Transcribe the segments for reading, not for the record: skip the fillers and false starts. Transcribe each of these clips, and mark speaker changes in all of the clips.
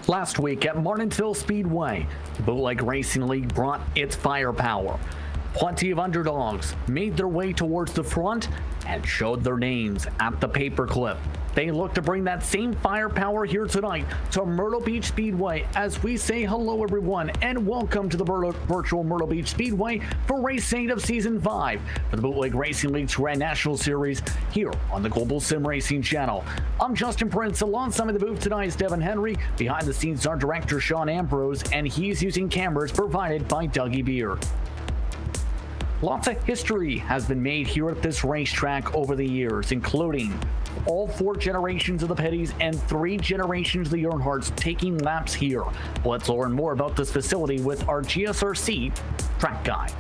Speaker 1: Last week at Martinsville Speedway, the Bootleg Racing League brought its firepower. Plenty of underdogs made their way towards the front and showed their names at the paperclip. They look to bring that same firepower here tonight to Myrtle Beach Speedway as we say hello everyone and welcome to the virtual Myrtle Beach Speedway for race 8 of season 5 for the Bootleg Racing League's Grand National Series here on the Global SimRacing Channel. I'm Justin Prince. Alongside me in the booth tonight is Devin Henry. Behind the scenes our director Sean Ambrose, and he's using cameras provided by Dougie Beer. Lots of history has been made here at this racetrack over the years, including all 4 generations of the Petties and 3 generations of the Earnhardts taking laps here. Let's learn more about this facility with our GSRC track guide.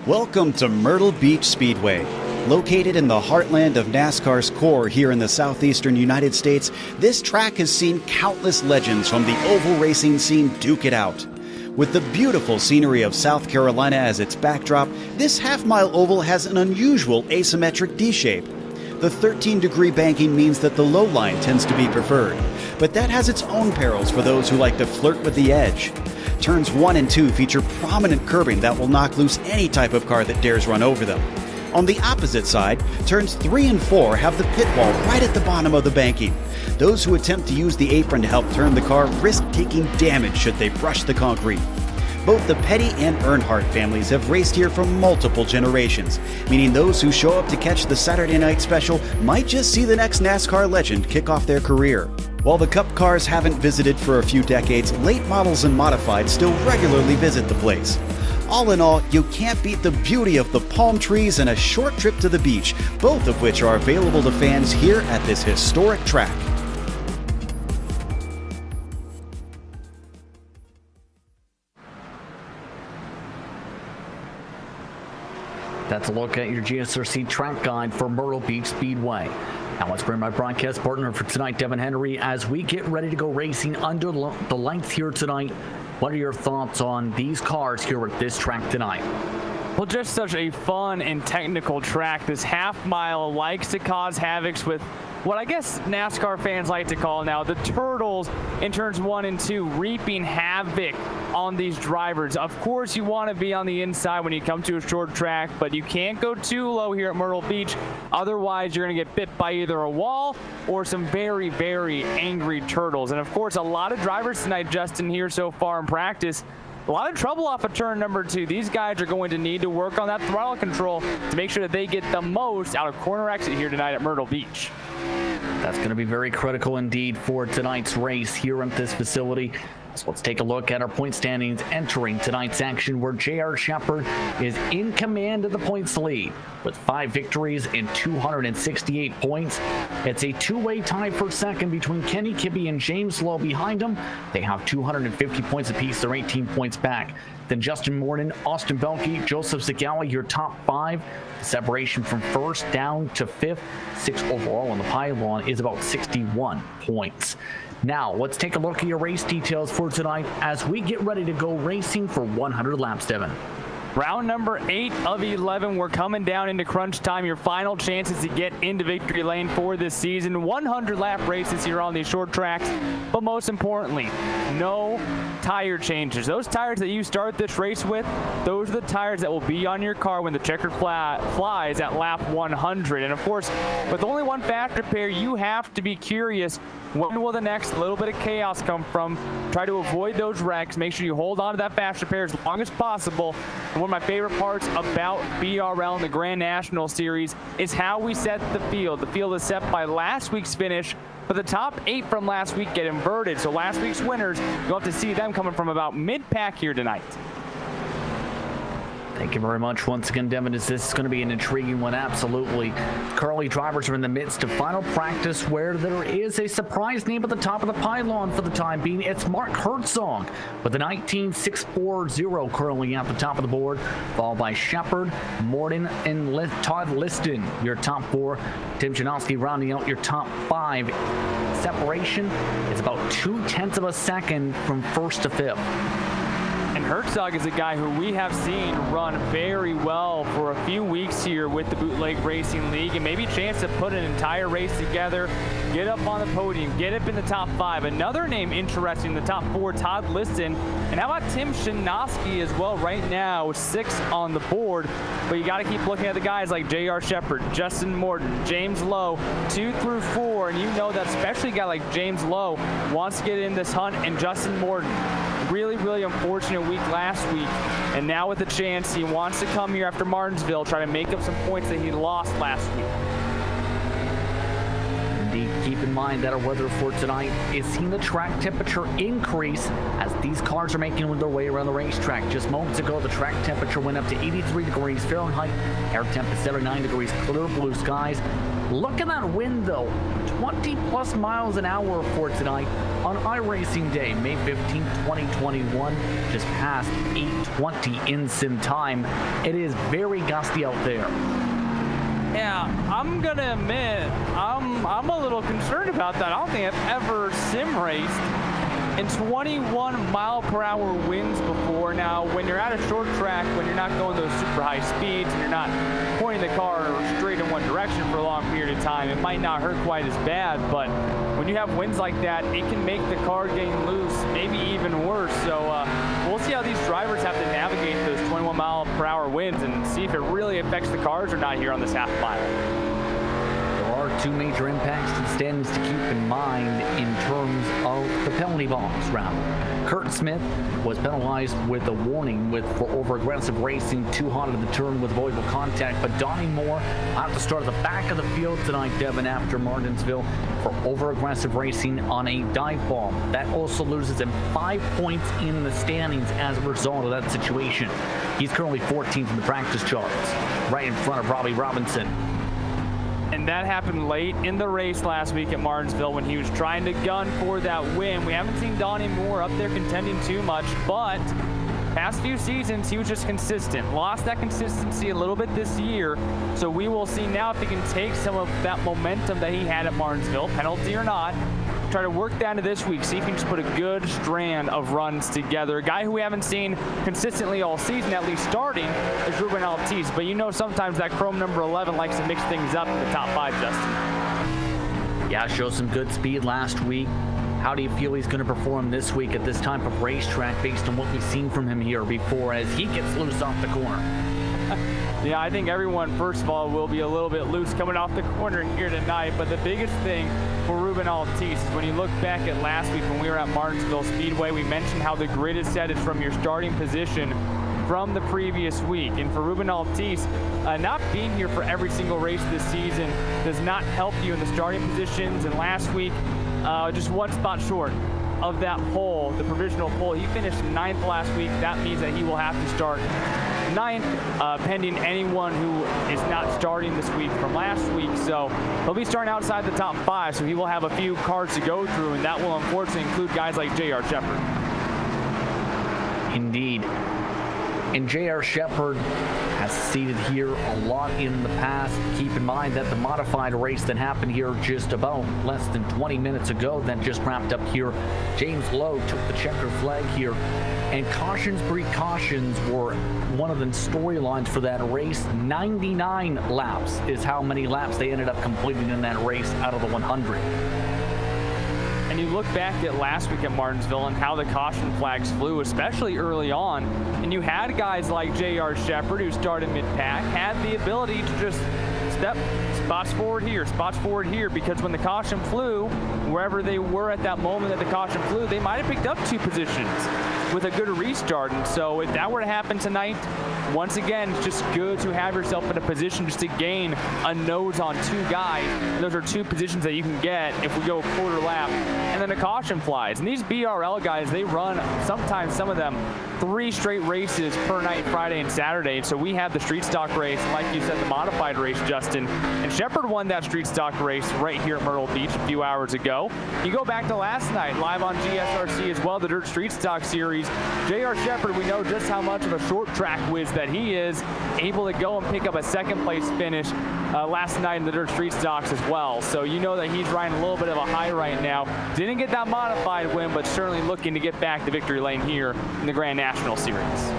Speaker 2: Welcome to Myrtle Beach Speedway. Located in the heartland of NASCAR's core here in the southeastern United States, this track has seen countless legends from the oval racing scene duke it out. With the beautiful scenery of South Carolina as its backdrop, this half-mile oval has an unusual asymmetric D-shape. The 13-degree banking means that the low line tends to be preferred, but that has its own perils for those who like to flirt with the edge. Turns 1 and 2 feature prominent curbing that will knock loose any type of car that dares run over them. On the opposite side, turns 3 and 4 have the pit wall right at the bottom of the banking. Those who attempt to use the apron to help turn the car risk taking damage should they brush the concrete. Both the Petty and Earnhardt families have raced here for multiple generations, meaning those who show up to catch the Saturday night special might just see the next NASCAR legend kick off their career. While the Cup cars haven't visited for a few decades, late models and modifieds still regularly visit the place. All in all, you can't beat the beauty of the palm trees and a short trip to the beach, both of which are available to fans here at this historic track.
Speaker 1: That's a look at your GSRC track guide for Myrtle Beach Speedway. Now let's bring my broadcast partner for tonight, Devin Henry, as we get ready to go racing under the lights here tonight. What are your thoughts on these cars here at this track tonight?
Speaker 3: Well, just such a fun and technical track. This half mile likes to cause havocs with what I guess NASCAR fans like to call now the turtles in turns 1 and 2, reaping havoc on these drivers. Of course, you want to be on the inside when you come to a short track, but you can't go too low here at Myrtle Beach. Otherwise, you're going to get bit by either a wall or some very, very angry turtles. And of course, a lot of drivers tonight, Justin, here so far in practice, a lot of trouble off of turn number 2. These guys are going to need to work on that throttle control to make sure that they get the most out of corner exit here tonight at Myrtle Beach.
Speaker 1: That's going to be very critical indeed for tonight's race here at this facility. So let's take a look at our point standings entering tonight's action, where J.R. Shepard is in command of the points lead with 5 victories and 268 points. It's a 2-way tie for second between Kenny Kibbe and James Lowe behind him. They have 250 points apiece. They're 18 points back. Then Justin Morton, Austin Belke, Joseph Zagala, your top 5. The separation from first down to 5th, 6 overall on the pylon, is about 61 points. Now, let's take a look at your race details for tonight as we get ready to go racing for 100 laps, Devin.
Speaker 3: Round number 8 of 11. We're coming down into crunch time. Your final chances to get into victory lane for this season. 100 lap races here on these short tracks. But most importantly, no tire changes. Those tires that you start this race with, those are the tires that will be on your car when the checkered flag flies at lap 100. And of course, with only one factor pair, you have to be curious, when will the next little bit of chaos come from? Try to avoid those wrecks. Make sure you hold on to that faster pair as long as possible. And one of my favorite parts about BRL and the Grand National Series is how we set the field. The field is set by last week's finish, but the top 8 from last week get inverted. So last week's winners, you'll have to see them coming from about mid-pack here tonight.
Speaker 1: Thank you very much once again, Devin. This is going to be an intriguing one, absolutely. Currently, drivers are in the midst of final practice where there is a surprise name at the top of the pylon for the time being. It's Mark Herzog with the 19640 currently at the top of the board, followed by Shepard, Morton, and Todd Liston, your top 4. Tim Janowski rounding out your top 5. Separation is about 0.2 of a second from first to fifth.
Speaker 3: Herzog is a guy who we have seen run very well for a few weeks here with the Bootleg Racing League, and maybe a chance to put an entire race together, get up on the podium, get up in the top 5. Another name interesting, the top 4, Todd Liston. And how about Tim Shinoski as well right now, 6 on the board. But you got to keep looking at the guys like J.R. Shepard, Justin Morton, James Lowe, 2 through 4. And you know that especially a guy like James Lowe wants to get in this hunt, and Justin Morton. Really, really unfortunate week last week, and now with the chance, he wants to come here after Martinsville, try to make up some points that he lost last week.
Speaker 1: Indeed, keep in mind that our weather for tonight is seeing the track temperature increase as these cars are making their way around the racetrack. Just moments ago, the track temperature went up to 83 degrees Fahrenheit, air temp is 79 degrees, clear blue skies. Look at that wind though, 20 plus miles an hour for tonight on iRacing Day, May 15th, 2021, just past 8:20 in sim time. It is very gusty out there.
Speaker 3: Yeah, I'm gonna admit, I'm a little concerned about that. I don't think I've ever sim raced in 21-mile-per-hour winds before. Now, when you're at a short track, when you're not going those super high speeds and you're not pointing the car straight in one direction for a long period of time, it might not hurt quite as bad, but when you have winds like that, it can make the car gain loose, maybe even worse. So we'll see how these drivers have to navigate those 21-mile-per-hour winds and see if it really affects the cars or not here on this half mile.
Speaker 1: There are 2 major impacts to the standings to keep in mind in terms of the penalty box round. Kurt Smith was penalized with a warning for over-aggressive racing, too hot at the turn with avoidable contact, but Donnie Moore out to start at the back of the field tonight, Devin, after Martinsville for over-aggressive racing on a dive bomb. That also loses him 5 points in the standings as a result of that situation. He's currently 14th in the practice charts, right in front of Robbie Robinson.
Speaker 3: And that happened late in the race last week at Martinsville when he was trying to gun for that win. We haven't seen Donnie Moore up there contending too much, but past few seasons he was just consistent. Lost that consistency a little bit this year, so we will see now if he can take some of that momentum that he had at Martinsville, penalty or not, try to work that into this week, see if he can just put a good strand of runs together. A guy who we haven't seen consistently all season, at least starting, is Ruben Altice. But you know sometimes that chrome number 11 likes to mix things up in the top 5, Justin.
Speaker 1: Yeah, showed some good speed last week. How do you feel he's going to perform this week at this type of racetrack based on what we've seen from him here before as he gets loose off the corner?
Speaker 3: Yeah, I think everyone, first of all, will be a little bit loose coming off the corner here tonight. But the biggest thing for Ruben Altice is when you look back at last week when we were at Martinsville Speedway, we mentioned how the grid is set. It's from your starting position from the previous week. And for Ruben Altice, not being here for every single race this season does not help you in the starting positions. And last week, just 1 spot short of that pole, the provisional pole. He finished 9th last week. That means that he will have to start 9th, pending anyone who is not starting this week from last week. So he'll be starting outside the top 5, so he will have a few cars to go through, and that will unfortunately include guys like J.R. Shepard.
Speaker 1: Indeed. And J.R. Shepard has seeded here a lot in the past. Keep in mind that the modified race that happened here just about less than 20 minutes ago that just wrapped up here, James Lowe took the checker flag here. And cautions breed cautions were one of the storylines for that race. 99 laps is how many laps they ended up completing in that race out of the 100.
Speaker 3: And you look back at last week at Martinsville and how the caution flags flew, especially early on, and you had guys like J.R. Shepard, who started mid-pack, had the ability to just step spots forward here, because when the caution flew, wherever they were at that moment that the caution flew, they might have picked up 2 positions with a good restart. And so if that were to happen tonight, once again, it's just good to have yourself in a position just to gain a nose on 2 guys. And those are 2 positions that you can get if we go a quarter lap and then a caution flies. And these BRL guys, they run sometimes, some of them, 3 straight races per night, Friday and Saturday. And so we have the street stock race, and like you said, the modified race, Justin. And Shepard won that street stock race right here at Myrtle Beach a few hours ago. You go back to last night, live on GSRC as well, the Dirt Street Stock Series. J.R. Shepard, we know just how much of a short track whiz that that he is, able to go and pick up a second place finish last night in the Dirt Street Stocks as well. So you know that he's riding a little bit of a high right now. Didn't get that modified win, but certainly looking to get back to victory lane here in the Grand National Series.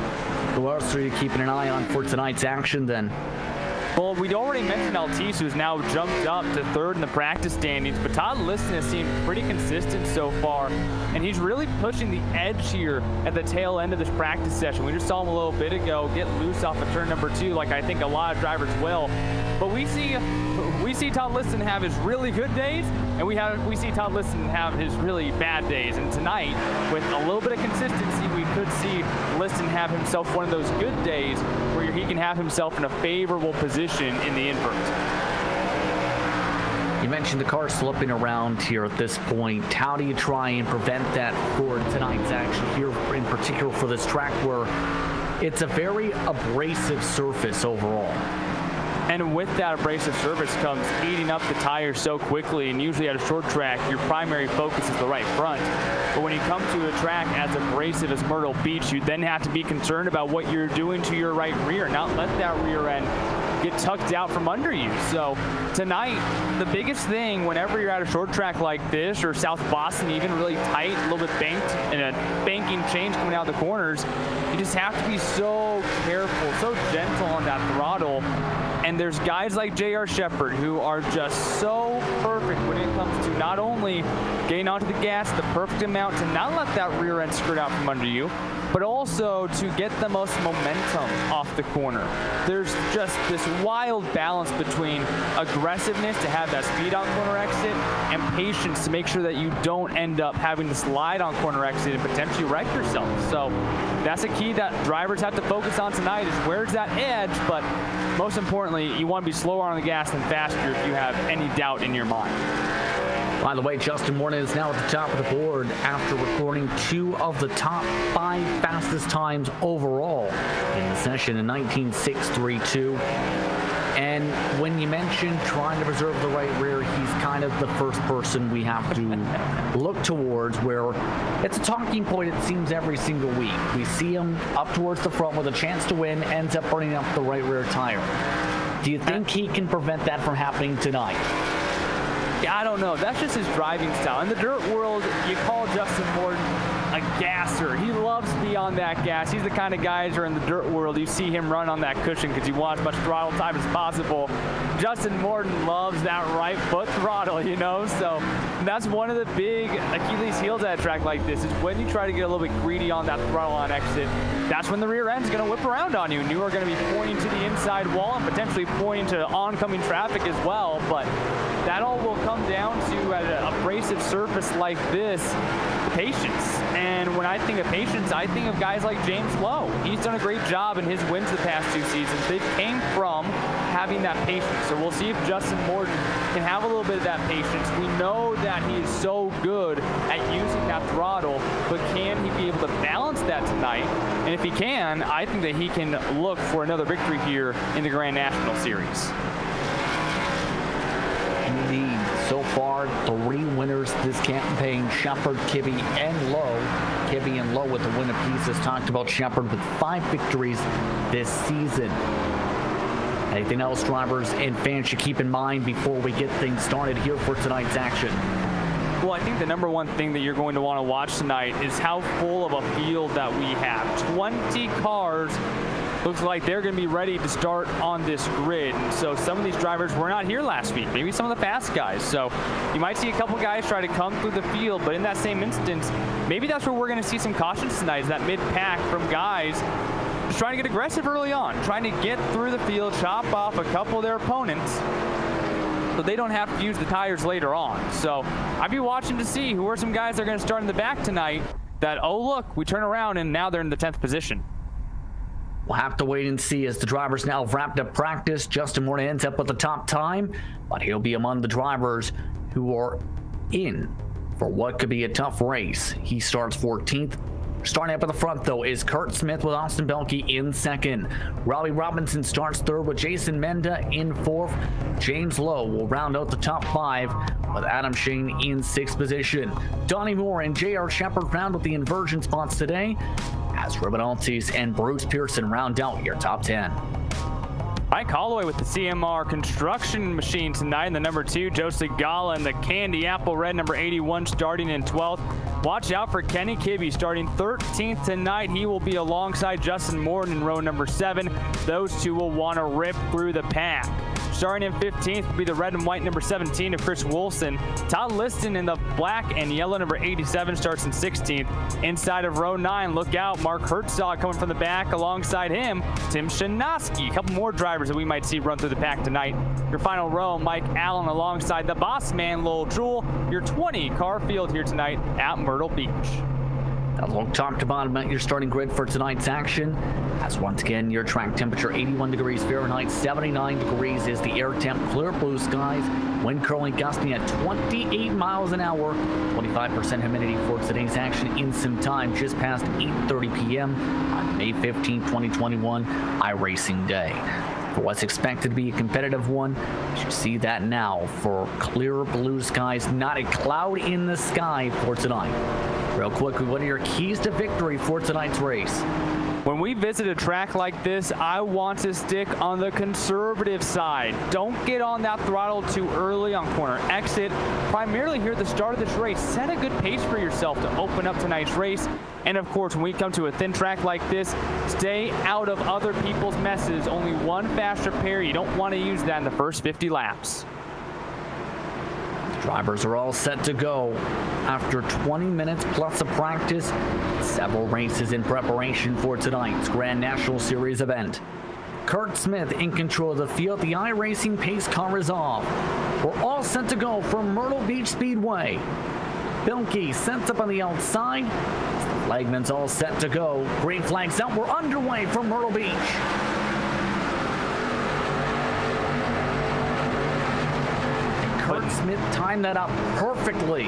Speaker 1: Who else are you keeping an eye on for tonight's action then?
Speaker 3: Well, we'd already mentioned Altice, who's now jumped up to third in the practice standings, but Todd Liston has seemed pretty consistent so far, and he's really pushing the edge here at the tail end of this practice session. We just saw him a little bit ago get loose off of turn number 2, like I think a lot of drivers will. But we see Todd Liston have his really good days, and we see Todd Liston have his really bad days. And tonight, with a little bit of consistency, we could see Liston have himself one of those good days where he can have himself in a favorable position in the invert.
Speaker 1: You mentioned the car slipping around here at this point. How do you try and prevent that for tonight's action here, in particular for this track where it's a very abrasive surface overall?
Speaker 3: And with that abrasive surface comes heating up the tires so quickly, and usually at a short track, your primary focus is the right front. But when you come to a track as abrasive as Myrtle Beach, you then have to be concerned about what you're doing to your right rear, not let that rear end get tucked out from under you. So tonight, the biggest thing whenever you're at a short track like this, or South Boston, even really tight, a little bit banked, and a banking change coming out of the corners, you just have to be so careful, so gentle on that throttle. And there's guys like J.R. Shepard who are just so perfect when it comes to not only getting onto the gas the perfect amount to not let that rear end skirt out from under you, but also to get the most momentum off the corner. There's just this wild balance between aggressiveness to have that speed on corner exit and patience to make sure that you don't end up having to slide on corner exit and potentially wreck yourself. So that's a key that drivers have to focus on tonight, is where's that edge, but most importantly, you want to be slower on the gas than faster if you have any doubt in your mind.
Speaker 1: By the way, Justin Morton is now at the top of the board after recording 2 of the top 5 fastest times overall in the session in 19.632. And when you mention trying to preserve the right rear, he's kind of the first person we have to look towards, where it's a talking point, it seems, every single week. We see him up towards the front with a chance to win, ends up burning up the right rear tire. Do you think he can prevent that from happening tonight?
Speaker 3: Yeah, I don't know. That's just his driving style. In the dirt world, you call Justin Morton a gasser. He loves to be on that gas. He's the kind of guys who are in the dirt world, you see him run on that cushion because you want as much throttle time as possible. Justin Morton loves that right foot throttle, you know? So that's one of the big Achilles heels at a track like this, is when you try to get a little bit greedy on that throttle on exit, that's when the rear end's going to whip around on you, and you are going to be pointing to the inside wall and potentially pointing to oncoming traffic as well. But that all will come down to, at an abrasive surface like this, patience. And when I think of patience, I think of guys like James Lowe. He's done a great job in his wins the past 2 seasons. They came from having that patience. So we'll see if Justin Morton can have a little bit of that patience. We know that he is so good at using that throttle, but can he be able to balance that tonight? And if he can, I think that he can look for another victory here in the Grand National Series.
Speaker 1: Indeed. So far, 3 winners this campaign: Shepard, Kibbe, and Lowe. Kibbe and Lowe with the win apiece, as talked about. Shepard with 5 victories this season. Anything else drivers and fans should keep in mind before we get things started here for tonight's action?
Speaker 3: Well, I think the number one thing that you're going to want to watch tonight is how full of a field that we have. 20 cars. Looks like they're going to be ready to start on this grid. So some of these drivers were not here last week, maybe some of the fast guys. So you might see a couple guys try to come through the field, but in that same instance, maybe that's where we're going to see some cautions tonight, is that mid-pack from guys just trying to get aggressive early on, trying to get through the field, chop off a couple of their opponents so they don't have to use the tires later on. So I'd be watching to see who are some guys that are going to start in the back tonight that, oh look, we turn around and now they're in the 10th position.
Speaker 1: We'll have to wait and see, as the drivers now have wrapped up practice. Justin Morton ends up with the top time, but he'll be among the drivers who are in for what could be a tough race. He starts 14th. Starting up at the front, though, is Kurt Smith with Austin Belke in second. Robbie Robinson starts third with Jason Menda in fourth. James Lowe will round out the top 5 with Adam Shane in 6th position. Donnie Moore and J.R. Shepard round with the inversion spots today. as Penalties and Bruce Pearson round out your top 10.
Speaker 3: Mike Holloway with the CMR construction machine tonight in the number 2. Joe Segala in the Candy Apple Red number 81 starting in 12th. Watch out for Kenny Kibbe starting 13th tonight. He will be alongside Justin Morton in row number 7. Those two will want to rip through the pack. Starting in 15th will be the red and white number 17 of Chris Wolfson. Todd Liston in the black and yellow number 87 starts in 16th. Inside of row 9, look out, Mark Herzog coming from the back. Alongside him, Tim Shanoski. A couple more drivers that we might see run through the pack tonight. Your final row, Mike Allen alongside the boss man, Lowell Jewell. Your 20 car field here tonight at Myrtle Beach.
Speaker 1: Now look top to bottom at your starting grid for tonight's action. As once again, your track temperature 81 degrees Fahrenheit, 79 degrees is the air temp, clear blue skies, wind currently gusting at 28 miles an hour, 25% humidity for today's action in some time, just past 8:30 p.m. on May 15, 2021, iRacing Day. For what's expected to be a competitive one, you should see that now for clear blue skies, not a cloud in the sky for tonight. Real quickly, what are your keys to victory for tonight's race?
Speaker 3: When we visit a track like this, I want to stick on the conservative side. Don't get on that throttle too early on corner exit. Primarily here at the start of this race, set a good pace for yourself to open up tonight's race. And of course, when we come to a thin track like this, stay out of other people's messes. Only one fast repair. You don't want to use that in the first 50 laps.
Speaker 1: Drivers are all set to go after 20 minutes plus of practice, several races in preparation for tonight's Grand National Series event. Kurt Smith in control of the field. The iRacing pace car is off. We're all set to go from Myrtle Beach Speedway. Bilke sets up on the outside. Flagman's all set to go. Green flags out. We're underway from Myrtle Beach. Kurt Smith timed that up perfectly.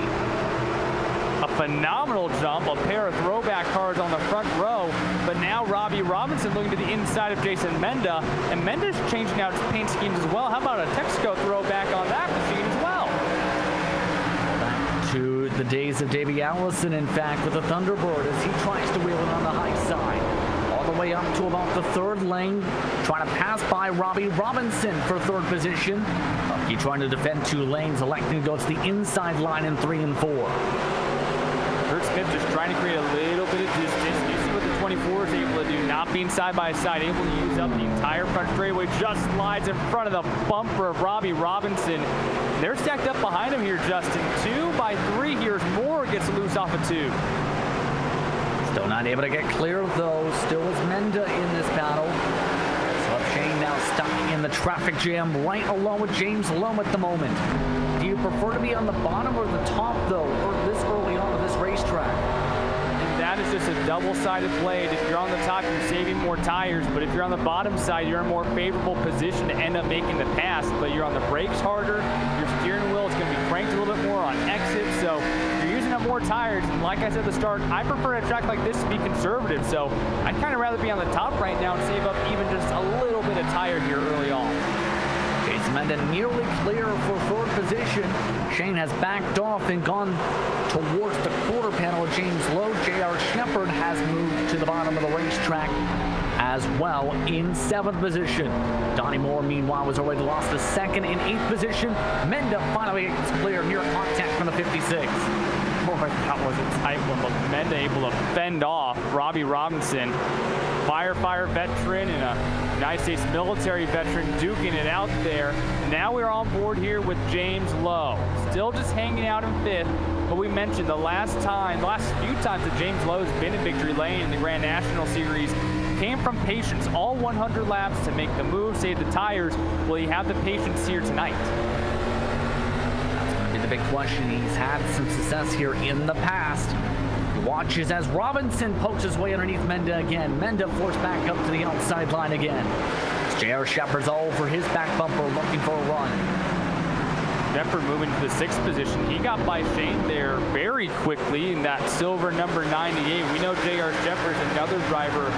Speaker 3: A phenomenal jump, a pair of throwback cars on the front row, but now Robbie Robinson looking to the inside of Jason Menda, and Menda's changing out his paint schemes as well. How about a Texaco throwback on that machine as well?
Speaker 1: Back to the days of Davey Allison, in fact, with the Thunderbird as he tries to wheel it on the high side. All the way up to about the third lane, trying to pass by Robbie Robinson for third position. He trying to defend 2 lanes, electing to go to the inside line in 3 and 4.
Speaker 3: Kurt Smith just trying to create a little bit of distance. You see what the 24 is able to do, not being side by side, able to use up the entire front straightaway, just slides in front of the bumper of Robbie Robinson. They're stacked up behind him here, Justin. 2 by 3. Here's Moore gets loose off of 2.
Speaker 1: Still not able to get clear, though. Still is Menda in this battle. Shane now stuck in the traffic jam right along with James Lowe at the moment. Do you prefer to be on the bottom or the top, though, or this early on this racetrack?
Speaker 3: And that is just a double-sided blade. If you're on the top, you're saving more tires, but if you're on the bottom side, you're in a more favorable position to end up making the pass, but you're on the brakes harder. Your steering wheel is going to be cranked a little bit more on exit, so you're using up more tires. And like I said at the start, I prefer a track like this to be conservative, so I'd kind of rather be on the top right now and save up even just a little bit of tire here early on.
Speaker 1: Jason Menda nearly clear for third position. Shane has backed off and gone towards the quarter panel of James Lowe. J.R. Shepard has moved to the bottom of the racetrack as well in 7th position. Donnie Moore, meanwhile, was already lost to 2nd and 8th position. Menda finally gets clear near contact from the 56.
Speaker 3: Boy, that was a tight one, but Menda able to fend off Robbie Robinson. Firefighter veteran and a United States military veteran duking it out there. Now we're on board here with James Lowe. Still just hanging out in 5th, but we mentioned the last few times that James Lowe has been in victory lane in the Grand National Series came from patience. All 100 laps to make the move, save the tires. Will he have the patience here tonight?
Speaker 1: That's going to be the big question. He's had some success here in the past. Watches as Robinson pokes his way underneath Menda again. Menda forced back up to the outside line again. J.R. Shepard's all over his back bumper looking for a run.
Speaker 3: Shepard moving to the 6th position. He got by Shane there very quickly in that silver number 98. We know J.R. Shepard is another driver.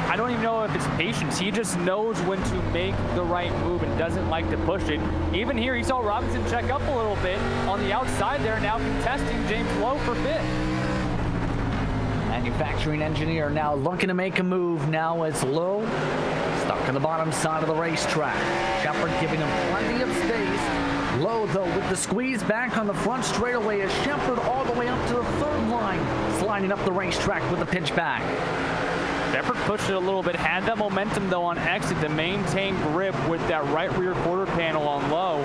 Speaker 3: I don't even know if it's patience. He just knows when to make the right move and doesn't like to push it. Even here, he saw Robinson check up a little bit on the outside there, now contesting James Lowe for 5th.
Speaker 1: Manufacturing engineer now looking to make a move now as Lowe stuck on the bottom side of the racetrack. Shepard giving him plenty of space. Lowe, though, with the squeeze back on the front straightaway as Shepard all the way up to the third line, sliding up the racetrack with the pitch back.
Speaker 3: Shepard pushed it a little bit, had that momentum though on exit to maintain grip with that right rear quarter panel on Lowe.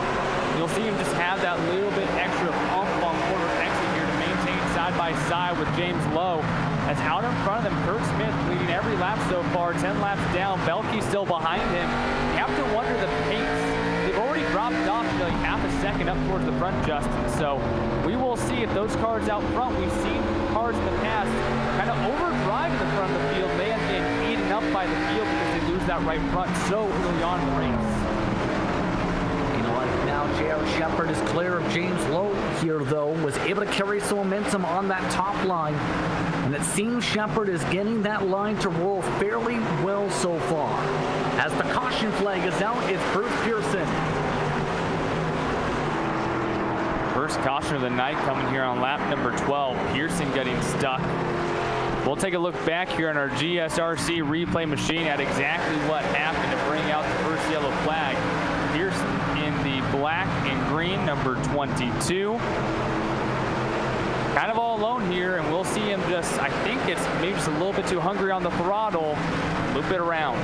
Speaker 3: You'll see him just have that little bit extra pump on quarter exit here to maintain side by side with James Lowe. As out in front of them, Kurt Smith leading every lap so far, 10 laps down. Belkey's still behind him. You have to wonder the pace. They've already dropped off nearly half a second up towards the front, Justin. So we will see if those cars out front, we've seen cars in the past kind of overdrive in the front of the field, may have been eaten up by the field because they lose that right front so early on in the race.
Speaker 1: Now J.R. Shepard is clear of James Lowe here, though, was able to carry some momentum on that top line. And it seems Shepard is getting that line to roll fairly well so far. As the caution flag is out, it's Bruce Pearson.
Speaker 3: First caution of the night coming here on lap number 12. Pearson getting stuck. We'll take a look back here on our GSRC replay machine at exactly what happened to bring out the first yellow flag. Pearson in the black and green, number 22. Kind of all alone here, and we'll see him just, I think it's maybe just a little bit too hungry on the throttle. Loop it around.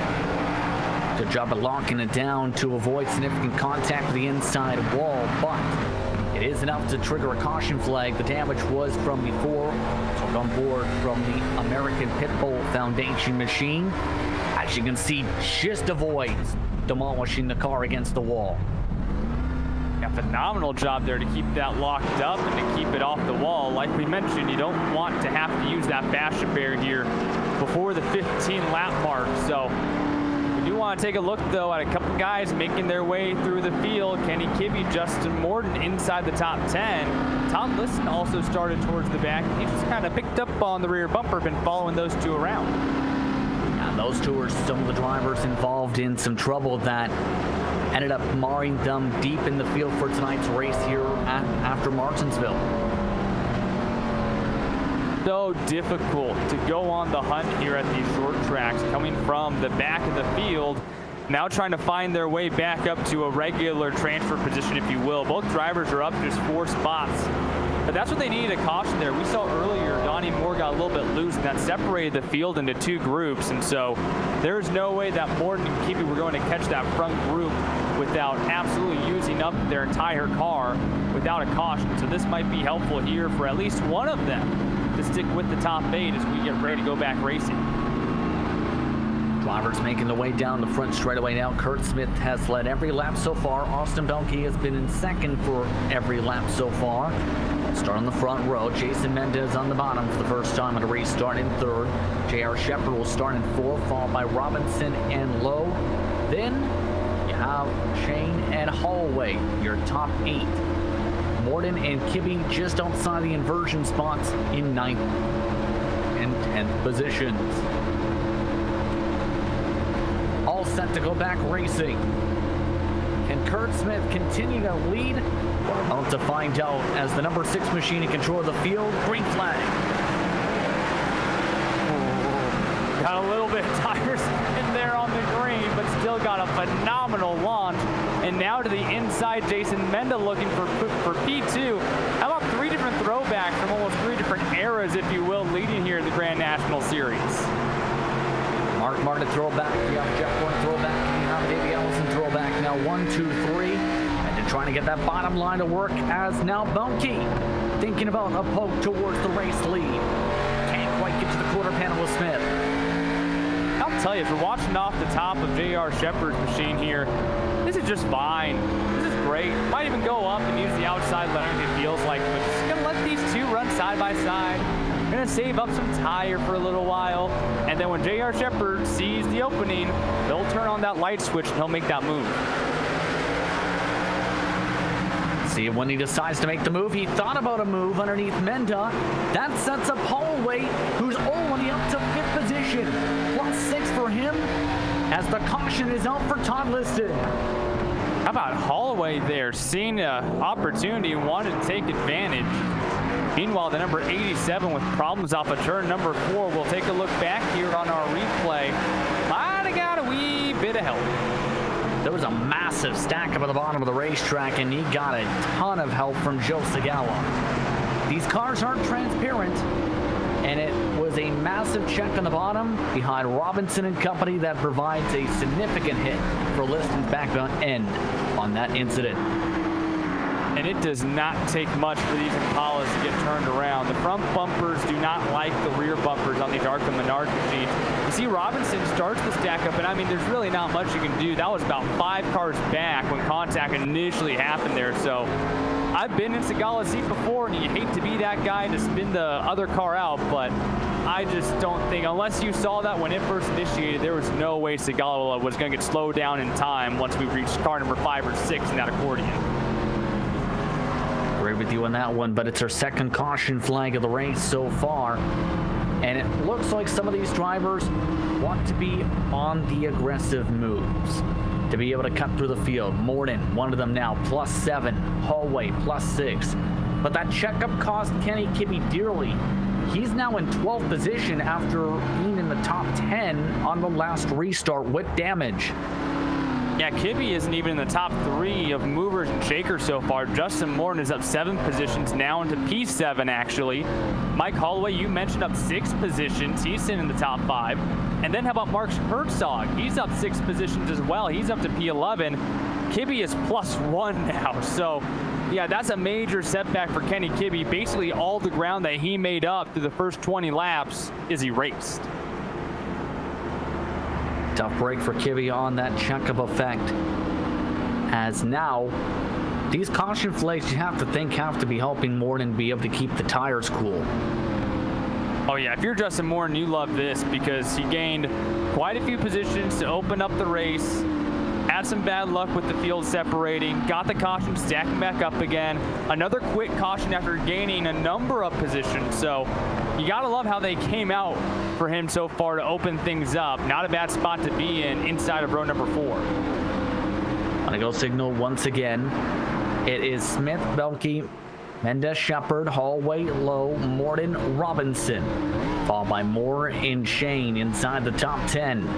Speaker 1: Good job of locking it down to avoid significant contact with the inside wall, but it is enough to trigger a caution flag. The damage was from before. Took on board from the American Pit Bull Foundation machine. As you can see, just avoids demolishing the car against the wall.
Speaker 3: A phenomenal job there to keep that locked up and to keep it off the wall. Like we mentioned, you don't want to have to use that fascia barrier here before the 15 lap mark. So we do want to take a look though at a couple guys making their way through the field. Kenny Kibbe, Justin Morton inside the top 10. Todd Liston also started towards the back. He just kind of picked up on the rear bumper, been following those two around.
Speaker 1: And those two are some of the drivers involved in some trouble that ended up marring them deep in the field for tonight's race here after Martinsville.
Speaker 3: So difficult to go on the hunt here at these short tracks, coming from the back of the field, now trying to find their way back up to a regular transfer position, if you will. Both drivers are up just 4 spots. But that's what they needed, a caution there. We saw earlier Donnie Moore got a little bit loose, and that separated the field into 2 groups. And so there's no way that Morton and Kibbe were going to catch that front group without absolutely using up their entire car without a caution. So this might be helpful here for at least one of them to stick with the top 8 as we get ready to go back racing.
Speaker 1: Drivers making their way down the front straightaway now. Kurt Smith has led every lap so far. Austin Belkey has been in second for every lap so far. Start on the front row. Jason Mendez on the bottom for the first time at a restart in third. J.R. Shepard will start in fourth, followed by Robinson and Lowe. Then you have Shane and Holloway, your top 8. Morton and Kibbe just outside the inversion spots in 9th and 10th positions. All set to go back racing. Can Kurt Smith continue to lead? We're about to find out as the number 6 machine in control of the field. Green flag.
Speaker 3: Got a little bit of tires in there on the green, but still got a phenomenal launch. And now to the inside, Jason Menda looking for P2. How about 3 different throwbacks from almost 3 different eras, if you will, leading here in the Grand National Series.
Speaker 1: Mark Martin throwback. You have Jeff Bourne throwback. You have Davey Ellison throwback. Now 1, 2, 3. And then trying to get that bottom line to work as now Belkey thinking about a poke towards the race lead. Can't quite get to the quarter panel with Smith.
Speaker 3: I'll tell you, if you're watching off the top of J.R. Shepard's machine here, this is just fine. This is great. Might even go up and use the outside line if it feels like, but just gonna let these 2 run side by side. Gonna save up some tire for a little while, and then when J.R. Shepard sees the opening, they'll turn on that light switch and he'll make that move.
Speaker 1: See, when he decides to make the move, he thought about a move underneath Menda. That sets up Holloway, who's only up to 5th position. +6 for him as the caution is out for Todd Liston.
Speaker 3: How about Holloway there, seeing an opportunity, wanted to take advantage. Meanwhile, the number 87 with problems off of turn number 4. We'll take a look back here on our replay. Might have got a wee bit of help.
Speaker 1: There was a massive stack up at the bottom of the racetrack, and he got a ton of help from Joe Segala. These cars aren't transparent, and it was a massive check on the bottom behind Robinson and company that provides a significant hit for Liston's back end on that incident.
Speaker 3: And it does not take much for these Impalas to get turned around. The front bumpers do not like the rear bumpers on these Arkham Menard machines. You see Robinson starts the stack up, and I mean, there's really not much you can do. That was about 5 cars back when contact initially happened there. So I've been in Segala's seat before, and you hate to be that guy to spin the other car out, but I just don't think, unless you saw that when it first initiated, there was no way Segala was going to get slowed down in time once we reached car number 5 or 6 in that accordion.
Speaker 1: Agree with you on that one, but it's our second caution flag of the race so far, and it looks like some of these drivers want to be on the aggressive moves to be able to cut through the field. Morden, one of them now, +7. Hallway, +6. But that checkup cost Kenny Kibbe dearly. He's now in 12th position after being in the top 10 on the last restart with damage.
Speaker 3: Yeah, Kibbe isn't even in the top 3 of movers and shakers so far. Justin Morton is up 7 positions now into P7, actually. Mike Holloway, you mentioned, up 6 positions. He's in the top 5. And then how about Mark Herzog? He's up 6 positions as well. He's up to P11. Kibbe is +1 now. So, yeah, that's a major setback for Kenny Kibbe. Basically, all the ground that he made up through the first 20 laps is erased.
Speaker 1: Tough break for Kibbe on that checkup effect. As now, these caution flags, you have to think, have to be helping Morton be able to keep the tires cool.
Speaker 3: Oh yeah, if you're Justin Morton, you love this because he gained quite a few positions to open up the race, had some bad luck with the field separating, got the caution stacking back up again, another quick caution after gaining a number of positions. So you gotta love how they came out for him so far to open things up. Not a bad spot to be in inside of row number 4.
Speaker 1: On a go signal once again. It is Smith, Belke, Mendez, Shepard, Hallway, Lowe, Morton, Robinson, followed by Moore and Shane inside the top 10.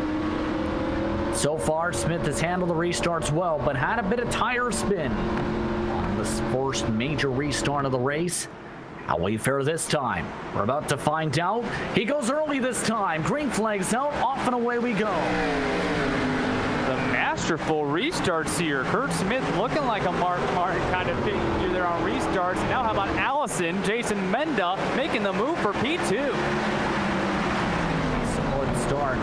Speaker 1: So far, Smith has handled the restarts well, but had a bit of tire spin on this first major restart of the race. How will he fare this time? We're about to find out. He goes early this time. Green flag's out. Off and away we go.
Speaker 3: The masterful restarts here. Kurt Smith looking like a Mark Martin kind of figure there on restarts. Now how about Allison, Jason Menda making the move for P2.
Speaker 1: Solid start.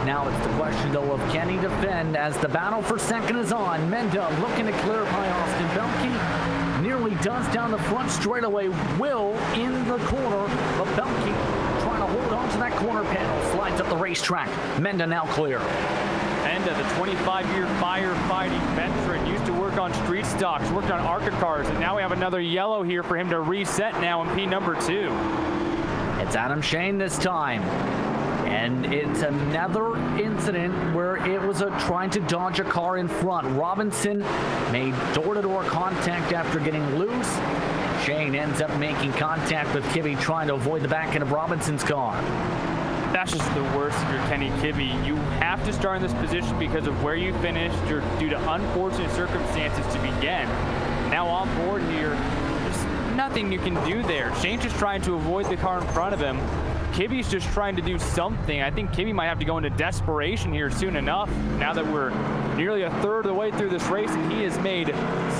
Speaker 1: Now it's the question, though, of can he defend as the battle for second is on. Menda looking to clear by Austin Belke. Nearly does down the front straightaway. Will in the corner, but Belke trying to hold on to that corner panel. Slides up the racetrack. Menda now clear.
Speaker 3: Menda, the 25-year firefighting veteran, used to work on street stocks, worked on ARCA cars, and now we have another yellow here for him to reset now in P number 2.
Speaker 1: It's Adam Shane this time. And it's another incident where it was trying to dodge a car in front. Robinson made door-to-door contact after getting loose. Shane ends up making contact with Kibbe, trying to avoid the back end of Robinson's car.
Speaker 3: That's just the worst if you're Kenny Kibbe. You have to start in this position because of where you finished or due to unfortunate circumstances to begin. Now on board here, there's nothing you can do there. Shane's just trying to avoid the car in front of him. Kibbe's just trying to do something. I think Kibbe might have to go into desperation here soon enough, now that we're nearly a third of the way through this race, and he has made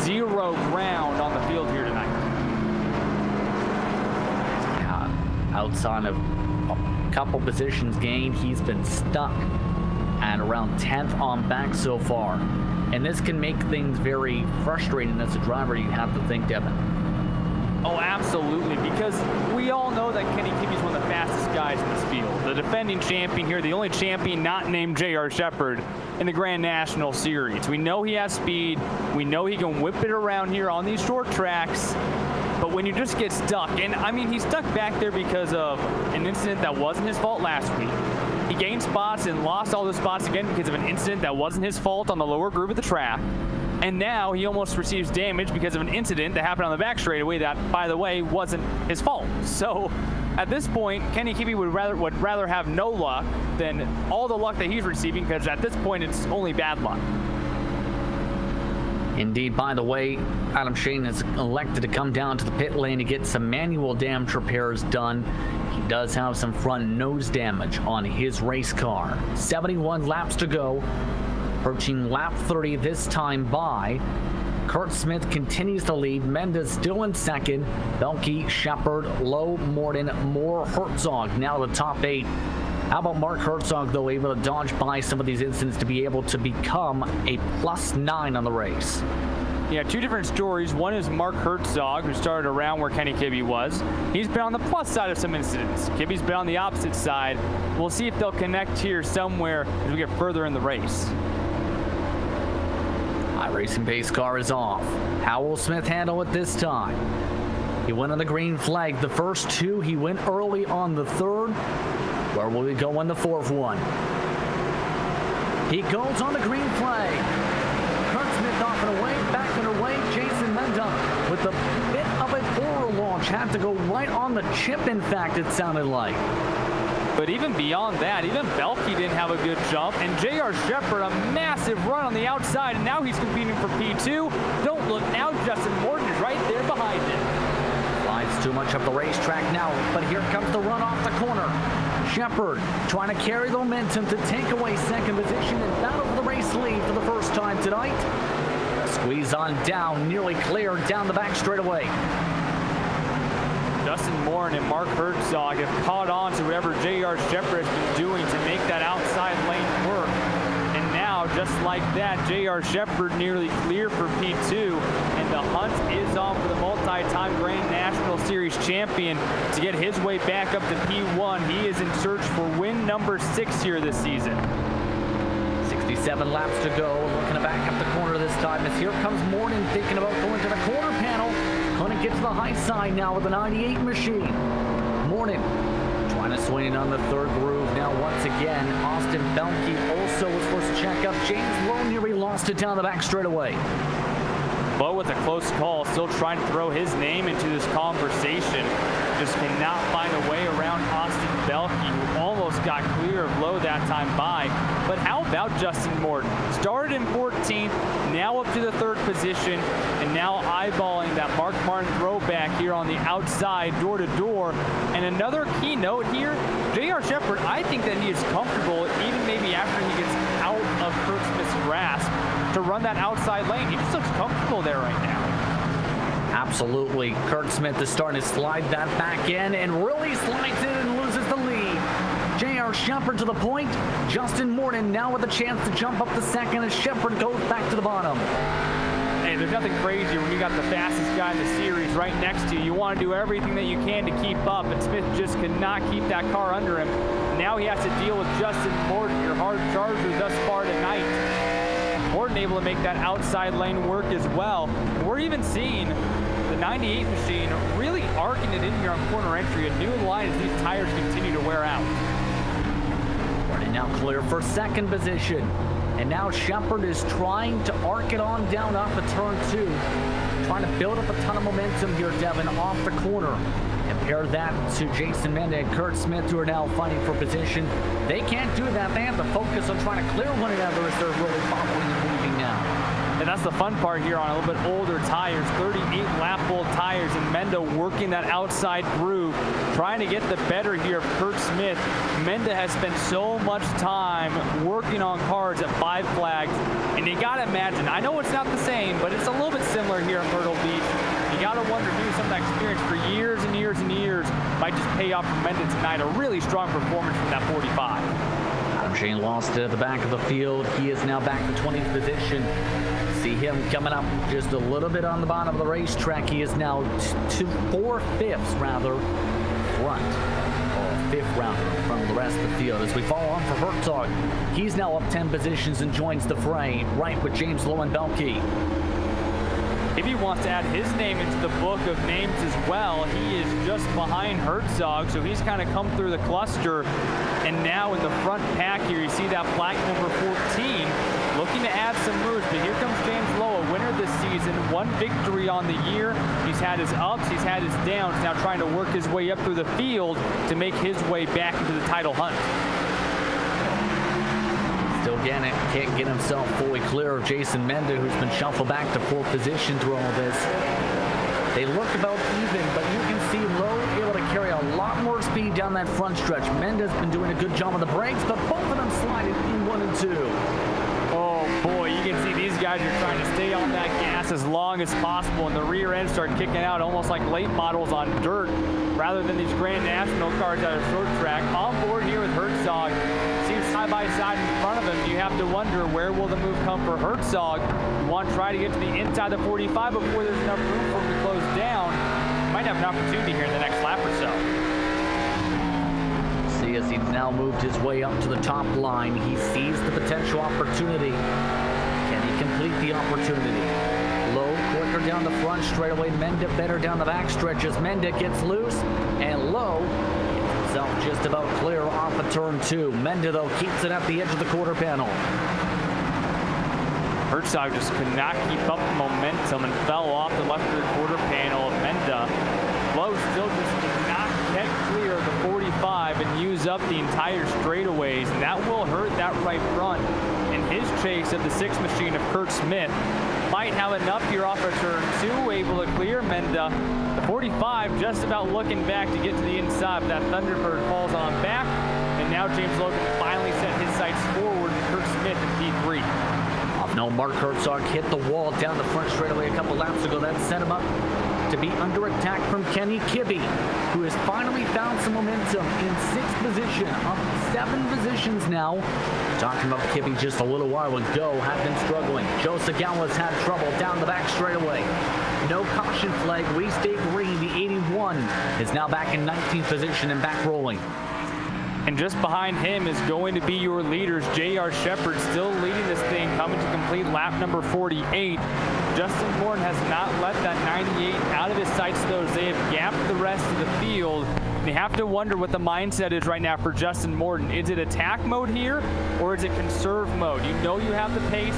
Speaker 3: 0 ground on the field here tonight.
Speaker 1: Yeah, outside of a couple positions gained, he's been stuck at around 10th on back so far. And this can make things very frustrating as a driver, you have to think, Devin.
Speaker 3: Oh, absolutely, because we all know that Kenny Kibbe is one of the fastest guys in this field. The defending champion here, the only champion not named J.R. Shepard in the Grand National Series. We know he has speed. We know he can whip it around here on these short tracks. But when you just get stuck, and I mean, he's stuck back there because of an incident that wasn't his fault last week. He gained spots and lost all those spots again because of an incident that wasn't his fault on the lower groove of the track. and now he almost receives damage because of an incident that happened on the back straightaway that, by the way, wasn't his fault. So at this point, Kenny Kibbe would rather have no luck than all the luck that he's receiving, because at this point it's only bad luck.
Speaker 1: Indeed, by the way, Adam Shane has elected to come down to the pit lane to get some manual damage repairs done. He does have some front nose damage on his race car. 71 laps to go, approaching lap 30 this time by. Kurt Smith continues to lead. Mendes still in second. Belke, Shepard, Lowe, Morton, Moore, Herzog now the top 8. How about Mark Herzog, though, able to dodge by some of these incidents to be able to become a +9 on the race?
Speaker 3: Yeah, two different stories. One is Mark Herzog, who started around where Kenny Kibbe was. He's been on the plus side of some incidents. Kibbe's been on the opposite side. We'll see if they'll connect here somewhere as we get further in the race.
Speaker 1: iRacing base car is off. How will Smith handle it this time? He went on the green flag the first two. He went early on the third. Where will he go on the fourth one? He goes on the green flag. Kurt Smith off and away, back and away. Jason Menda with a bit of a poorer launch. Had to go right on the chip, in fact, it sounded like.
Speaker 3: But even beyond that, even Belke didn't have a good jump. And J.R. Shepard, a massive run on the outside, and now he's competing for P2. Don't look now, Justin Morton is right there behind him.
Speaker 1: Slides too much up the racetrack now, but here comes the run off the corner. Shepard trying to carry the momentum to take away second position and battle for the race lead for the first time tonight. Squeeze on down, nearly cleared down the back straightaway.
Speaker 3: Justin Morton and Mark Herzog have caught on to whatever J.R. Shepard has been doing to make that outside lane work. And now, just like that, J.R. Shepard nearly clear for P2, and the hunt is on for the multi-time Grand National Series champion to get his way back up to P1. He is in search for win number 6 here this season.
Speaker 1: 67 laps to go, looking to back up the corner this time as here comes Morton thinking about going to the quarter panel. Couldn't get to the high side now with the 98 machine. Morton trying to swing it on the third groove now once again. Austin Belke also was forced to check up. James Lowe nearly lost it down the back straightaway.
Speaker 3: Lowe with a close call, still trying to throw his name into this conversation. Just cannot find a way around Austin Belke, who almost got clear of Lowe that time by. But how about Justin Morton? Started in 14th, now up to the third position, and now eyeballing that Mark Martin throwback here on the outside, door to door. And another key note here, J.R. Shepard, I think that he is comfortable, even maybe after he gets out of Kurt Smith's grasp, to run that outside lane. He just looks comfortable there right now.
Speaker 1: Absolutely. Kurt Smith is starting to slide that back in and really slides in and loses the lead. J.R. Shepard to the point. Justin Morton now with a chance to jump up to second as Shepard goes back to the bottom.
Speaker 3: Hey, there's nothing crazy when you got the fastest guy in the series right next to you. You want to do everything that you can to keep up, and Smith just could not keep that car under him. Now he has to deal with Justin Morton, your hard charger thus far tonight. Morton able to make that outside lane work as well. And we're even seeing the 98 machine really arcing it in here on corner entry. A new line as these tires continue to wear out.
Speaker 1: Morton now clear for second position. And now Shepard is trying to arc it on down off of turn 2. Trying to build up a ton of momentum here, Devin, off the corner. Compare that to Jason Menda and Kurt Smith, who are now fighting for position. They can't do that. They have to focus on trying to clear one another as they're really following and leaving now.
Speaker 3: And that's the fun part here on a little bit older tires, 38 lap old tires, and Menda working that outside groove, trying to get the better here of Kurt Smith. Menda has spent so much time working on cars at 5 flags, and you gotta imagine, I know it's not the same, but it's a little bit similar here in Myrtle Beach. You gotta wonder, doing some of that experience for years and years and years might just pay off for Menda tonight. A really strong performance from that 45.
Speaker 1: Adam Shane lost it at the back of the field. He is now back to 20th position. See him coming up just a little bit on the bottom of the racetrack. He is now 4/5 rather front, or 5th rounder from the rest of the field. As we follow on for Herzog, he's now up 10 positions and joins the fray, right with James Lowe and Belke.
Speaker 3: If he wants to add his name into the book of names as well, he is just behind Herzog, so he's kind of come through the cluster. And now in the front pack here, you see that black number 14, looking to add some moves, but here comes James Lowe, a winner this season, 1 victory on the year. He's had his ups, he's had his downs, now trying to work his way up through the field to make his way back into the title hunt.
Speaker 1: Still can't get himself fully clear of Jason Menda, who's been shuffled back to 4th position through all this. They look about even, but you can see Lowe able to carry a lot more speed down that front stretch. Menda's been doing a good job on the brakes, but both of them sliding in 1 and 2.
Speaker 3: Oh boy, you can see these guys are trying to stay on that gas as long as possible, and the rear end start kicking out almost like late models on dirt rather than these Grand National cars out of short track. On board here with Herzog, seems side by side in front of him. You have to wonder, where will the move come for Herzog? You want to try to get to the inside of 45 before there's enough room for him to close down. Might have an opportunity here in the next lap or so.
Speaker 1: See, as he's now moved his way up to the top line, he sees the potential opportunity. Can he complete the opportunity? Lowe quicker down the front straightaway. Menda better down the back stretches. Menda gets loose, and Lowe gets himself just about clear off of turn 2. Menda, though, keeps it at the edge of the quarter panel.
Speaker 3: Herzog just could not keep up the momentum and fell off the left rear quarter panel of Menda. Lowe still just did not get clear of the 45 and use up the entire straightaways, and that will hurt that right front. And his chase of the 6 machine of Kurt Smith might have enough here off of turn 2, able to clear Menda. The 45 just about looking back to get to the inside, but that Thunderbird falls on back, and now James Logan finally set his sights forward to Kurt Smith in P3.
Speaker 1: No, Mark Herzog hit the wall down the front straightaway a couple laps ago. That set him up to be under attack from Kenny Kibbe, who has finally found some momentum in 6th position, up 7 positions now. Talking about Kibbe just a little while ago, had been struggling. Joe Sagala's had trouble down the back straightaway. No caution flag. We stay green. The 81 is now back in 19th position and back rolling.
Speaker 3: And just behind him is going to be your leaders. J.R. Shepard still leading this thing, coming to complete lap number 48. Justin Morton has not let that 98 out of his sights, though, as they have gapped the rest of the field. And you have to wonder what the mindset is right now for Justin Morton. Is it attack mode here, or is it conserve mode? You know you have the pace.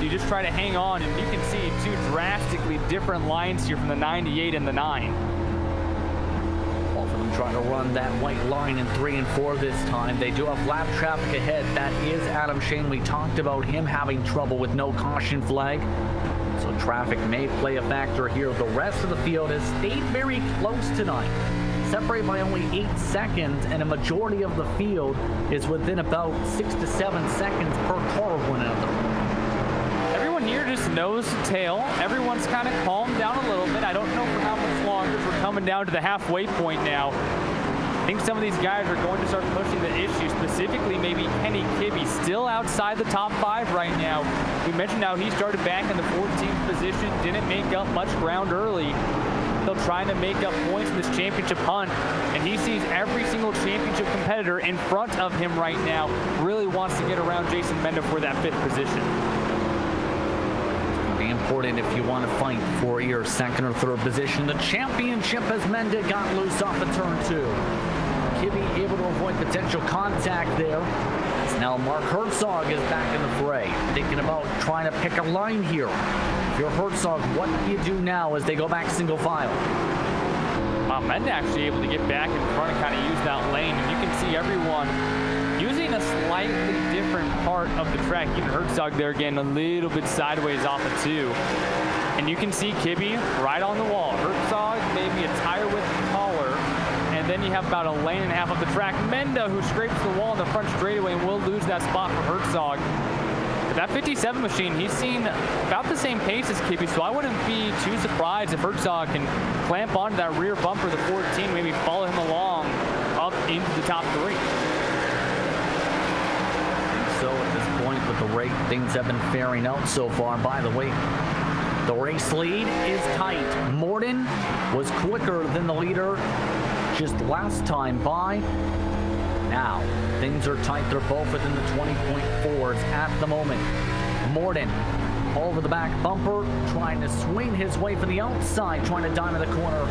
Speaker 3: You just try to hang on, and you can see 2 drastically different lines here from the 98 and the 9.
Speaker 1: Trying to run that white line in 3 and 4 this time. They do have lap traffic ahead. That is Adam Shane. We talked about him having trouble with no caution flag, so traffic may play a factor here. The rest of the field has stayed very close tonight, separated by only 8 seconds, and a majority of the field is within about 6 to 7 seconds per car of one another.
Speaker 3: Everyone here just knows the tail. Everyone's kind of calmed down a little bit. I don't know for how much longer. We're coming down to the halfway point now. I think some of these guys are going to start pushing the issue, specifically maybe Kenny Kibbe, still outside the top 5 right now. We mentioned how he started back in the 14th position, didn't make up much ground early. Still trying to make up points in this championship hunt, and he sees every single championship competitor in front of him right now. Really wants to get around Jason Menda for that 5th position.
Speaker 1: Important if you want to fight for your 2nd or 3rd position. The championship as Menda got loose off of turn 2. Kibbe able to avoid potential contact there. As now Mark Herzog is back in the fray, thinking about trying to pick a line here. If you're Herzog, what do you do now as they go back single file?
Speaker 3: Menda actually able to get back in front and kind of use that lane, and you can see everyone using a slightly different part of the track. Even Herzog there again a little bit sideways off of 2. And you can see Kibbe right on the wall. Herzog maybe a tire width taller. And then you have about a lane and a half of the track. Menda, who scrapes the wall in the front straightaway and will lose that spot for Herzog. But that 57 machine, he's seen about the same pace as Kibbe, so I wouldn't be too surprised if Herzog can clamp onto that rear bumper, the 14, maybe follow him along up into the top 3.
Speaker 1: So at this point with the rate, things have been faring out so far. By the way, the race lead is tight. Morton was quicker than the leader just last time by. Now things are tight. They're both within the 20.4s at the moment. Morton over the back bumper, trying to swing his way for the outside, trying to diamond the corner.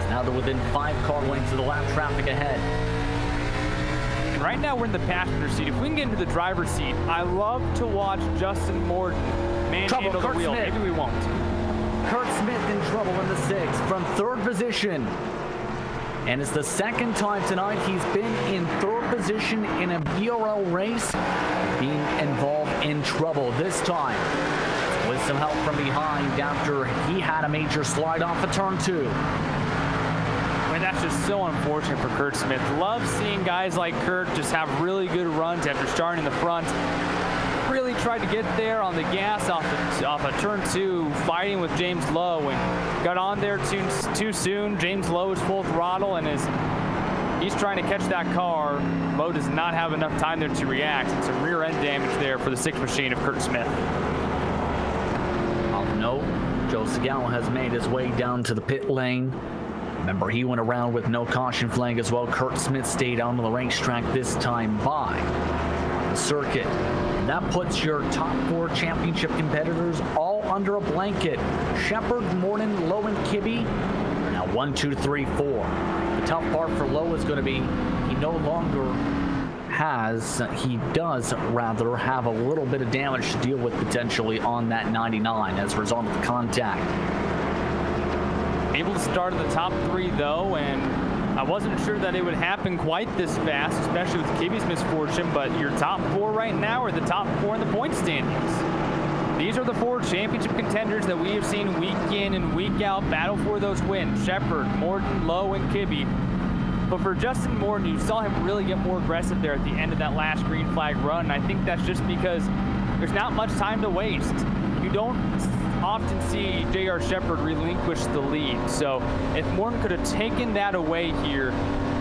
Speaker 1: Now they're within 5 car lengths of the lap traffic ahead.
Speaker 3: Right now we're in the passenger seat. If we can get into the driver's seat, I love to watch Justin Morton manhandle the
Speaker 1: Kurt
Speaker 3: wheel.
Speaker 1: Smith.
Speaker 3: Maybe we won't.
Speaker 1: Kurt Smith in trouble in the 6th from 3rd position. And it's the 2nd time tonight he's been in 3rd position in a BRL race, being involved in trouble. This time with some help from behind after he had a major slide off of turn 2.
Speaker 3: I mean, that's just so unfortunate for Kurt Smith. Love seeing guys like Kurt just have really good runs after starting in the front. Really tried to get there on the gas off of turn 2, fighting with James Lowe, and got on there too soon. James Lowe is full throttle, and he's trying to catch that car. Lowe does not have enough time there to react, and some rear end damage there for the 6th machine of Kurt Smith.
Speaker 1: Of note, Joe Segawa has made his way down to the pit lane. Remember, he went around with no caution flag as well. Kurt Smith stayed on the racetrack this time by the circuit. And that puts your top 4 championship competitors all under a blanket. Shepard, Myrtle, Lowe, and Kibbe are now 1, 2, 3, 4. The tough part for Lowe is going to be he does rather have a little bit of damage to deal with potentially on that 99 as a result of the contact.
Speaker 3: Able to start at the top 3 though, and I wasn't sure that it would happen quite this fast, especially with Kibbe's misfortune, but your top 4 right now are the top 4 in the point standings. These are the 4 championship contenders that we have seen week in and week out battle for those wins. Shepard, Myrtle, Lowe, and Kibbe. But for Justin Myrtle, you saw him really get more aggressive there at the end of that last green flag run, and I think that's just because there's not much time to waste. You don't often see J.R. Shepard relinquish the lead. So if Myrtle could have taken that away here,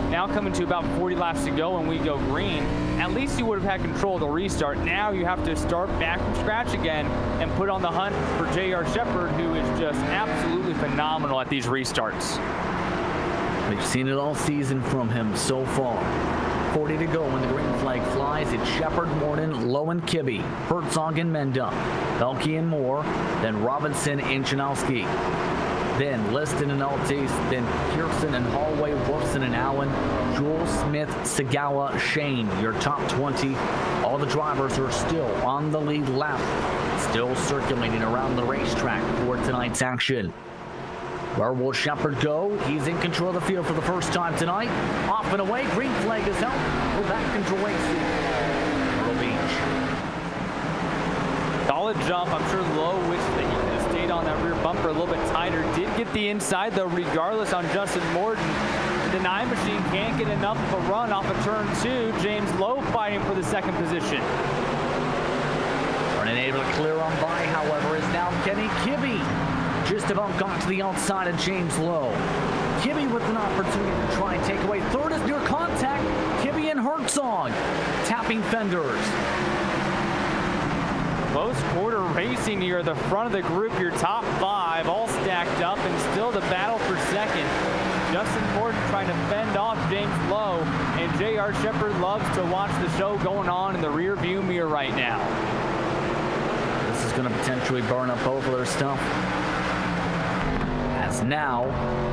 Speaker 3: now coming to about 40 laps to go and we go green, at least you would have had control of the restart. Now you have to start back from scratch again and put on the hunt for J.R. Shepard, who is just absolutely phenomenal at these restarts.
Speaker 1: We've seen it all season from him so far. 40 to go when the green flag flies. It's Shepard, Myrtle, Lowe, and Kibbe, Herzog and Menda, Belke and Moore, then Robinson and Janowski, then Liston and Altis, then Pearson and Hallway, Wolfson and Allen, Jules, Smith, Segawa, Shane, your top 20. All the drivers are still on the lead lap, still circulating around the racetrack for tonight's action. Where will Shepard go? He's in control of the field for the first time tonight. Off and away. Green flag is out. We're back into racing. Myrtle Beach.
Speaker 3: Solid jump. I'm sure Lowe wished that he could have stayed on that rear bumper a little bit tighter. Did get the inside, though, regardless on Justin Myrtle. The 9 machine can't get enough of a run off of turn 2. James Lowe fighting for the 2nd position.
Speaker 1: Unable to clear on by, however, is now Kenny Kibbe. Just about got to the outside of James Lowe. Kibbe with an opportunity to try and take away. 3rd is near contact. Kibbe and Herzog tapping fenders.
Speaker 3: Close quarter racing here at the front of the group. Your top 5 all stacked up, and still the battle for 2nd. Justin Myrtle trying to fend off James Lowe, and J.R. Shepard loves to watch the show going on in the rear view mirror right now.
Speaker 1: This is going to potentially burn up both of their stuff. As now,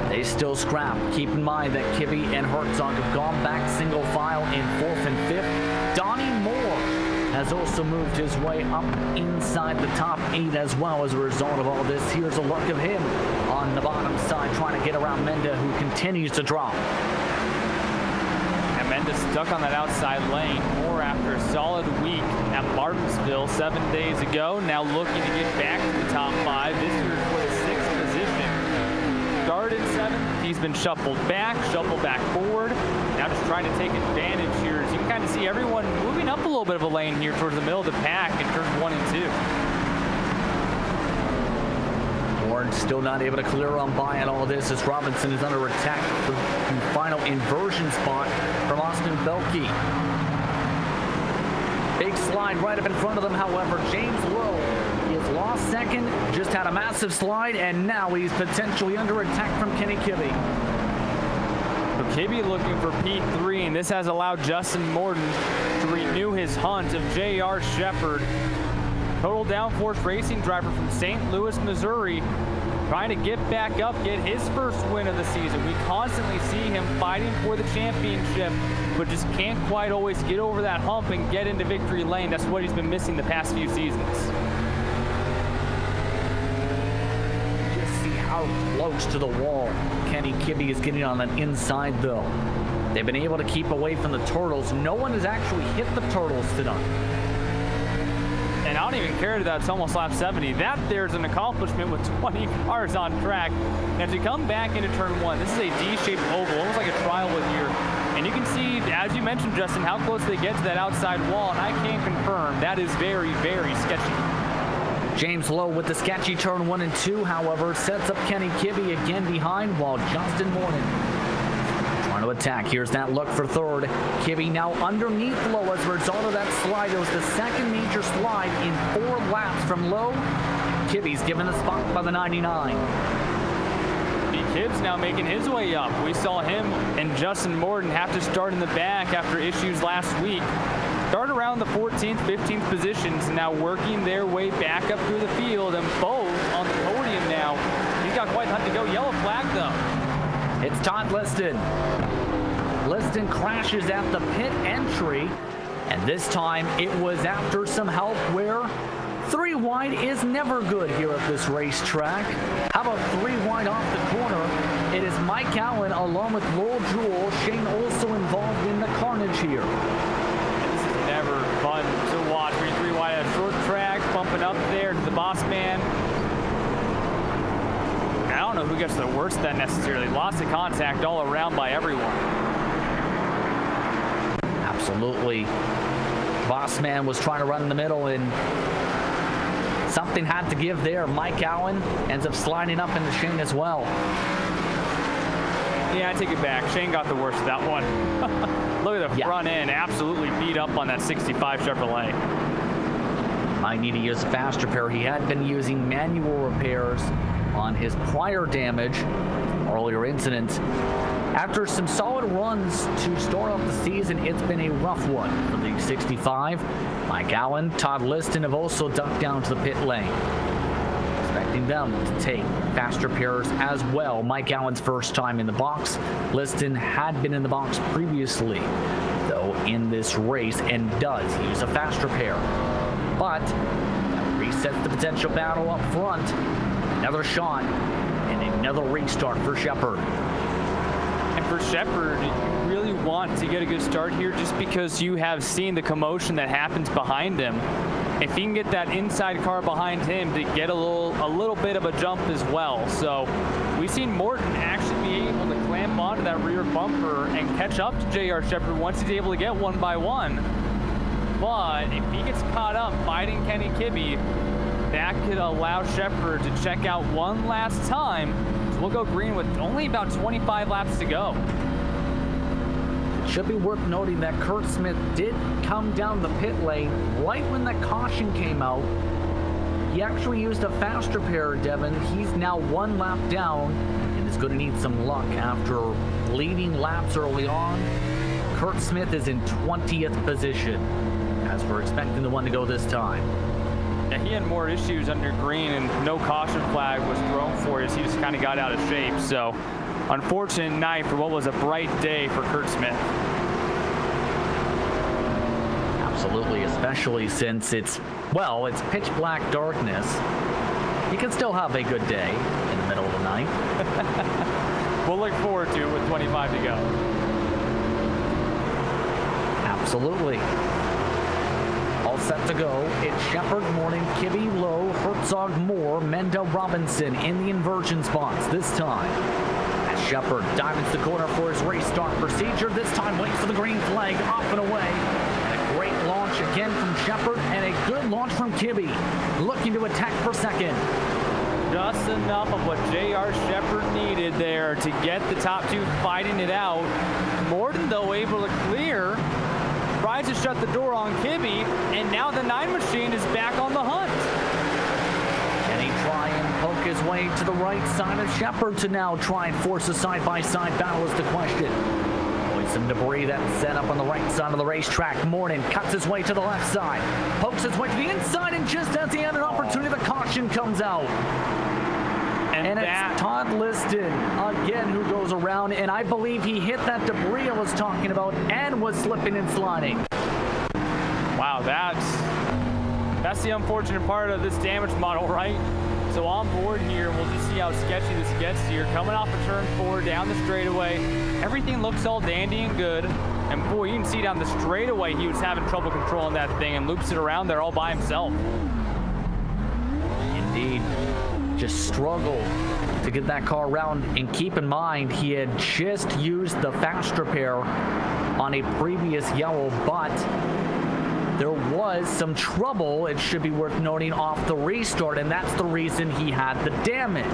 Speaker 1: they still scrap. Keep in mind that Kibbe and Herzog have gone back single file in 4th and 5th. Donnie Moore has also moved his way up inside the top 8 as well as a result of all this. Here's a look of him on the bottom side trying to get around Menda, who continues to drop.
Speaker 3: And Menda's stuck on that outside lane. Moore, after a solid week at Martinsville 7 days ago, now looking to get back to the top 5. This year for the 6th position. Started 7th, he's been shuffled back forward. Now just trying to take advantage here. As you can kind of see everyone moving up a little bit of a lane here towards the middle of the pack in turns 1 and 2.
Speaker 1: Warren still not able to clear on by on all this as Robinson is under attack for the final inversion spot from Austin Belke. Big slide right up in front of them, however. James Lowe is lost 2nd, just had a massive slide, and now he's potentially under attack from Kenny Kibbe.
Speaker 3: Kibbe looking for P3, and this has allowed Justin Myrtle to renew his hunt of J.R. Shepard. Total downforce racing driver from St. Louis, Missouri, trying to get back up, get his first win of the season. We constantly see him fighting for the championship, but just can't quite always get over that hump and get into victory lane. That's what he's been missing the past few seasons.
Speaker 1: are close to the wall. Kenny Kibbe is getting on the inside though. They've been able to keep away from the turtles. No one has actually hit the turtles tonight.
Speaker 3: And I don't even care that it's almost lap 70. That there's an accomplishment with 20 cars on track. And as we come back into turn 1, this is a D-shaped oval, almost like a tri-wood here. And you can see, as you mentioned, Justin, how close they get to that outside wall. And I can confirm that is very, very sketchy.
Speaker 1: James Lowe with the sketchy turn 1 and 2, however, sets up Kenny Kibbe again behind, while Justin Morton trying to attack. Here's that look for third. Kibbe now underneath Lowe as a result of that slide. It was the second major slide in 4 laps from Lowe. Kibbe's given the spot by the 99.
Speaker 3: Gibbs now making his way up. We saw him and Justin Morton have to start in the back after issues last week. Start around the 14th, 15th positions, now working their way back up through the field, and both on the podium now. He's got quite a hunt to go. Yellow flag though.
Speaker 1: It's Todd Liston. Liston crashes at the pit entry, and this time it was after some help where 3 wide is never good here at this racetrack. How about 3 wide off the corner? It is Mike Allen along with Lowell Jewell. Shane also involved in the carnage here.
Speaker 3: This is never fun to watch. 3 wide at a short track, bumping up there to the boss man. I don't know who gets the worst of that necessarily. Lots of contact all around by everyone.
Speaker 1: Absolutely. Boss man was trying to run in the middle, and something had to give there. Mike Allen ends up sliding up into Shane as well.
Speaker 3: Yeah, I take it back. Shane got the worst of that one. Look at the front end. Absolutely beat up on that 65 Chevrolet.
Speaker 1: Might need to use a fast repair. He had been using manual repairs on his prior damage, earlier incidents. After some solid runs to start off the season, it's been a rough one for the 65. Mike Allen, Todd Liston have also ducked down to the pit lane. Expecting them to take fast repairs as well. Mike Allen's first time in the box. Liston had been in the box previously, though, in this race, and does use a fast repair. But that resets the potential battle up front. Another shot and another restart for Shepard.
Speaker 3: And for Shepard, you really want to get a good start here just because you have seen the commotion that happens behind him. If he can get that inside car behind him to get a little bit of a jump as well. So we've seen Morton actually be able to clamp onto that rear bumper and catch up to J.R. Shepard once he's able to get one by one. But if he gets caught up fighting Kenny Kibbe, that could allow Shepard to check out one last time. So we'll go green with only about 25 laps to go.
Speaker 1: It should be worth noting that Kurt Smith did come down the pit lane right when that caution came out. He actually used a fast repair, Devin. He's now 1 lap down and is going to need some luck after leading laps early on. Kurt Smith is in 20th position, as we're expecting the one to go this time.
Speaker 3: Yeah, he had more issues under green, and no caution flag was thrown for us. He just kind of got out of shape. So, unfortunate night for what was a bright day for Kurt Smith.
Speaker 1: Absolutely, especially since it's pitch black darkness. You can still have a good day in the middle of the night.
Speaker 3: We'll look forward to it with 25 to go.
Speaker 1: Absolutely. All set to go. It's Shepard, Morton, Kibbe, Lowe, Herzog, Moore, Mendo, Robinson in the inversion spots this time. As Shepard dives the corner for his race start procedure, this time waits for the green flag, off and away. And a great launch again from Shepard, and a good launch from Kibbe, looking to attack for second.
Speaker 3: Just enough of what J.R. Shepard needed there to get the top 2 fighting it out. Morton, though, able to clear. Tries to shut the door on Kibbe, and now the 9 machine is back on the hunt.
Speaker 1: Can he try and poke his way to the right side of Shepard to now try and force a side-by-side battle is the question. Always some debris that's set up on the right side of the racetrack. Morton cuts his way to the left side, pokes his way to the inside, and just as he had an opportunity, the caution comes out. And it's Todd Liston again who goes around, and I believe he hit that debris I was talking about and was slipping and sliding.
Speaker 3: Wow, that's the unfortunate part of this damage model, right? So on board here, we'll just see how sketchy this gets here. Coming off a turn 4 down the straightaway, everything looks all dandy and good. And boy, you can see down the straightaway, he was having trouble controlling that thing and loops it around there all by himself.
Speaker 1: Indeed, just struggled to get that car around. And keep in mind, he had just used the fast repair on a previous yellow, but there was some trouble, it should be worth noting, off the restart, and that's the reason he had the damage.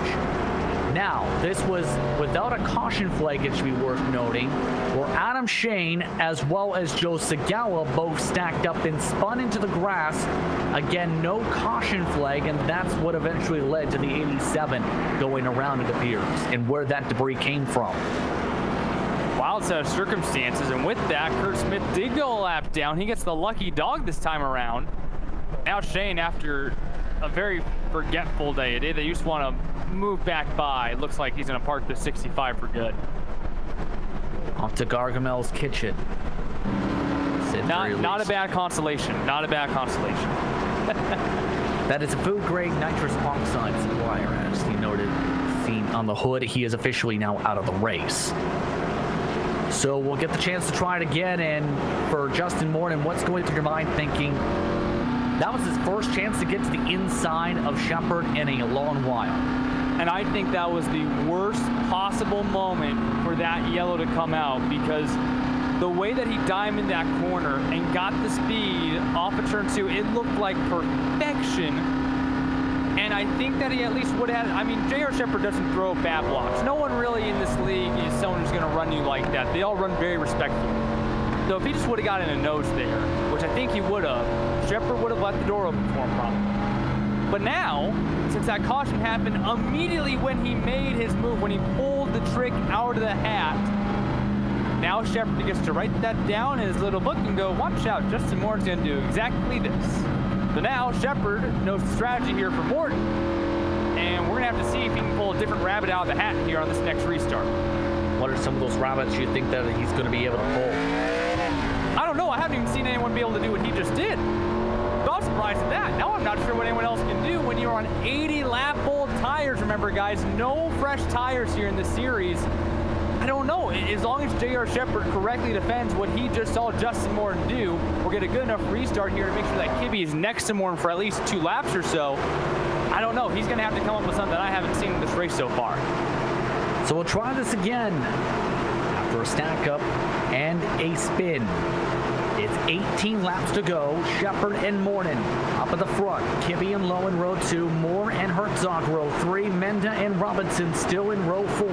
Speaker 1: Now, this was without a caution flag, it should be worth noting, where Adam Shane as well as Joe Sagawa both stacked up and spun into the grass. Again, no caution flag, and that's what eventually led to the 87 going around, it appears, and where that debris came from.
Speaker 3: Wild set of circumstances, and with that, Kurt Smith did go a lap down. He gets the lucky dog this time around. Now Shane, after a very forgetful day, a day that you just want to move back by, it looks like he's going to park the 65 for good.
Speaker 1: Off to Gargamel's kitchen.
Speaker 3: Not a bad consolation. Not a bad consolation.
Speaker 1: That is a food-grade nitrous oxide supplier, as he noted, seen on the hood. He is officially now out of the race. So we'll get the chance to try it again, and for Justin Morton, what's going through your mind thinking? That was his first chance to get to the inside of Shepard in a long while.
Speaker 3: And I think that was the worst possible moment for that yellow to come out, because the way that he diamonded that corner and got the speed off of turn 2, it looked like perfection. And I think that he at least would have, I mean, J.R. Shepard doesn't throw bad blocks. No one really in this league is someone who's going to run you like that. They all run very respectfully. So if he just would have gotten a nose there, which I think he would have, Shepard would have left the door open for him probably. But now, since that caution happened immediately when he made his move, when he pulled the trick out of the hat, now Shepard gets to write that down in his little book and go, watch out, Justin Morton's going to do exactly this. So now Shepard knows the strategy here for Morton, and we're going to have to see if he can pull a different rabbit out of the hat here on this next restart.
Speaker 1: What are some of those rabbits you think that he's going to be able to pull?
Speaker 3: I don't know. I haven't even seen anyone be able to do what he just did. So I'm surprised at that. Now I'm not sure what anyone else can do when you're on 80 lap old tires. Remember, guys, no fresh tires here in the series. I don't know. As long as J.R. Shepard correctly defends what he just saw Justin Morton do, we'll get a good enough restart here to make sure that Kibbe is next to Morton for at least 2 laps or so. I don't know. He's going to have to come up with something I haven't seen in this race so far.
Speaker 1: So we'll try this again after a stack up and a spin. It's 18 laps to go. Shepard and Morton up at the front. Kibbe and Lowe in row 2. Moore and Herzog row 3. Menda and Robinson still in row 4.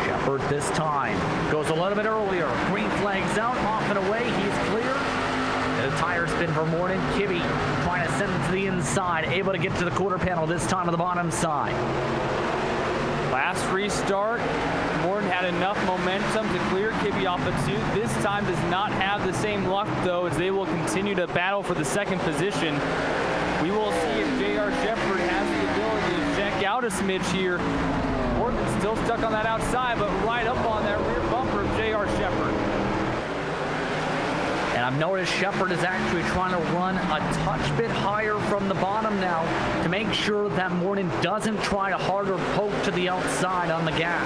Speaker 1: Shepard this time goes a little bit earlier. Green flag's out, off and away. He's clear. The tire spin for Morton. Kibbe trying to send it to the inside, able to get to the quarter panel this time on the bottom side.
Speaker 3: Last restart, Morton had enough momentum to clear Kibbe off of 2. This time does not have the same luck, though, as they will continue to battle for the second position. We will see if J.R. Shepard has the ability to check out a smidge here. Morton's still stuck on that outside, but right up on that rear bumper of J.R. Shepard.
Speaker 1: And I've noticed Shepard is actually trying to run a touch bit higher from the bottom now to make sure that Morton doesn't try a harder poke to the outside on the gas.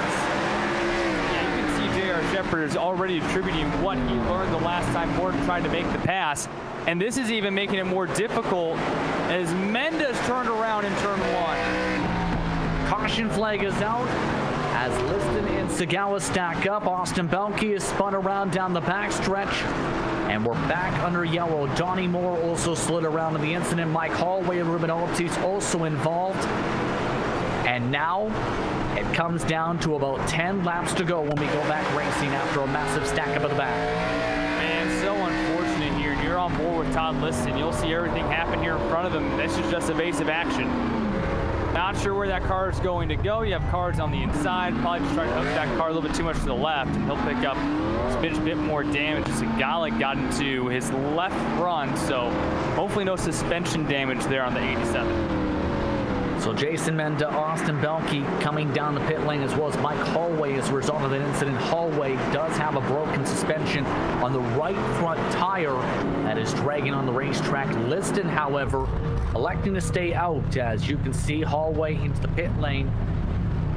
Speaker 3: Yeah, you can see J.R. Shepard is already attributing what he learned the last time Morton tried to make the pass. And this is even making it more difficult as Menda's turned around in turn 1.
Speaker 1: Caution flag is out as Liston and Sagawa stack up. Austin Belke is spun around down the backstretch, and we're back under yellow. Donnie Moore also slid around in the incident. Mike Holloway and Ruben Altis also involved. And now it comes down to about 10 laps to go when we go back racing after a massive stack up at the back.
Speaker 3: Man, so unfortunate here. You're on board with Todd Liston. You'll see everything happen here in front of him. This is just evasive action. Not sure where that car is going to go. You have cars on the inside. Probably just trying to hook that car a little bit too much to the left, and he'll pick up a bit more damage as Galik got into his left front, so hopefully no suspension damage there on the 87.
Speaker 1: So Jason Menda, Austin Belke coming down the pit lane, as well as Mike Holloway as a result of that incident. Holloway does have a broken suspension on the right front tire that is dragging on the racetrack. Liston, however, electing to stay out, as you can see, hallway into the pit lane,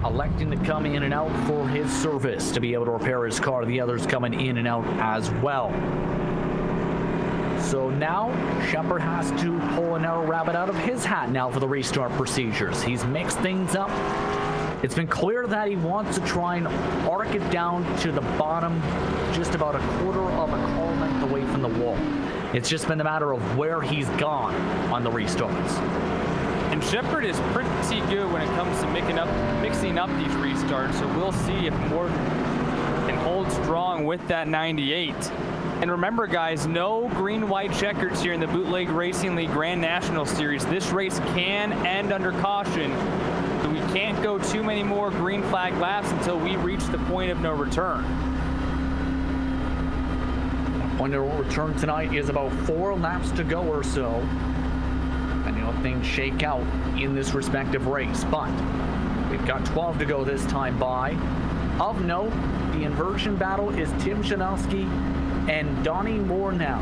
Speaker 1: electing to come in and out for his service to be able to repair his car. The others coming in and out as well. So now Shepard has to pull another rabbit out of his hat now for the restart procedures. He's mixed things up. It's been clear that he wants to try and arc it down to the bottom, just about a quarter of a car length away from the wall. It's just been a matter of where he's gone on the restarts.
Speaker 3: And Shepard is pretty good when it comes to mixing up these restarts, so we'll see if Myrtle can hold strong with that 98. And remember, guys, no green-white checkers here in the Bootleg Racing League Grand National Series. This race can end under caution, so we can't go too many more green flag laps until we reach the point of no return.
Speaker 1: The point of no return tonight is about 4 laps to go or so. And how things shake out in this respective race. But we've got 12 to go this time by. Of note, the inversion battle is Tim Janowski and Donnie Moore now.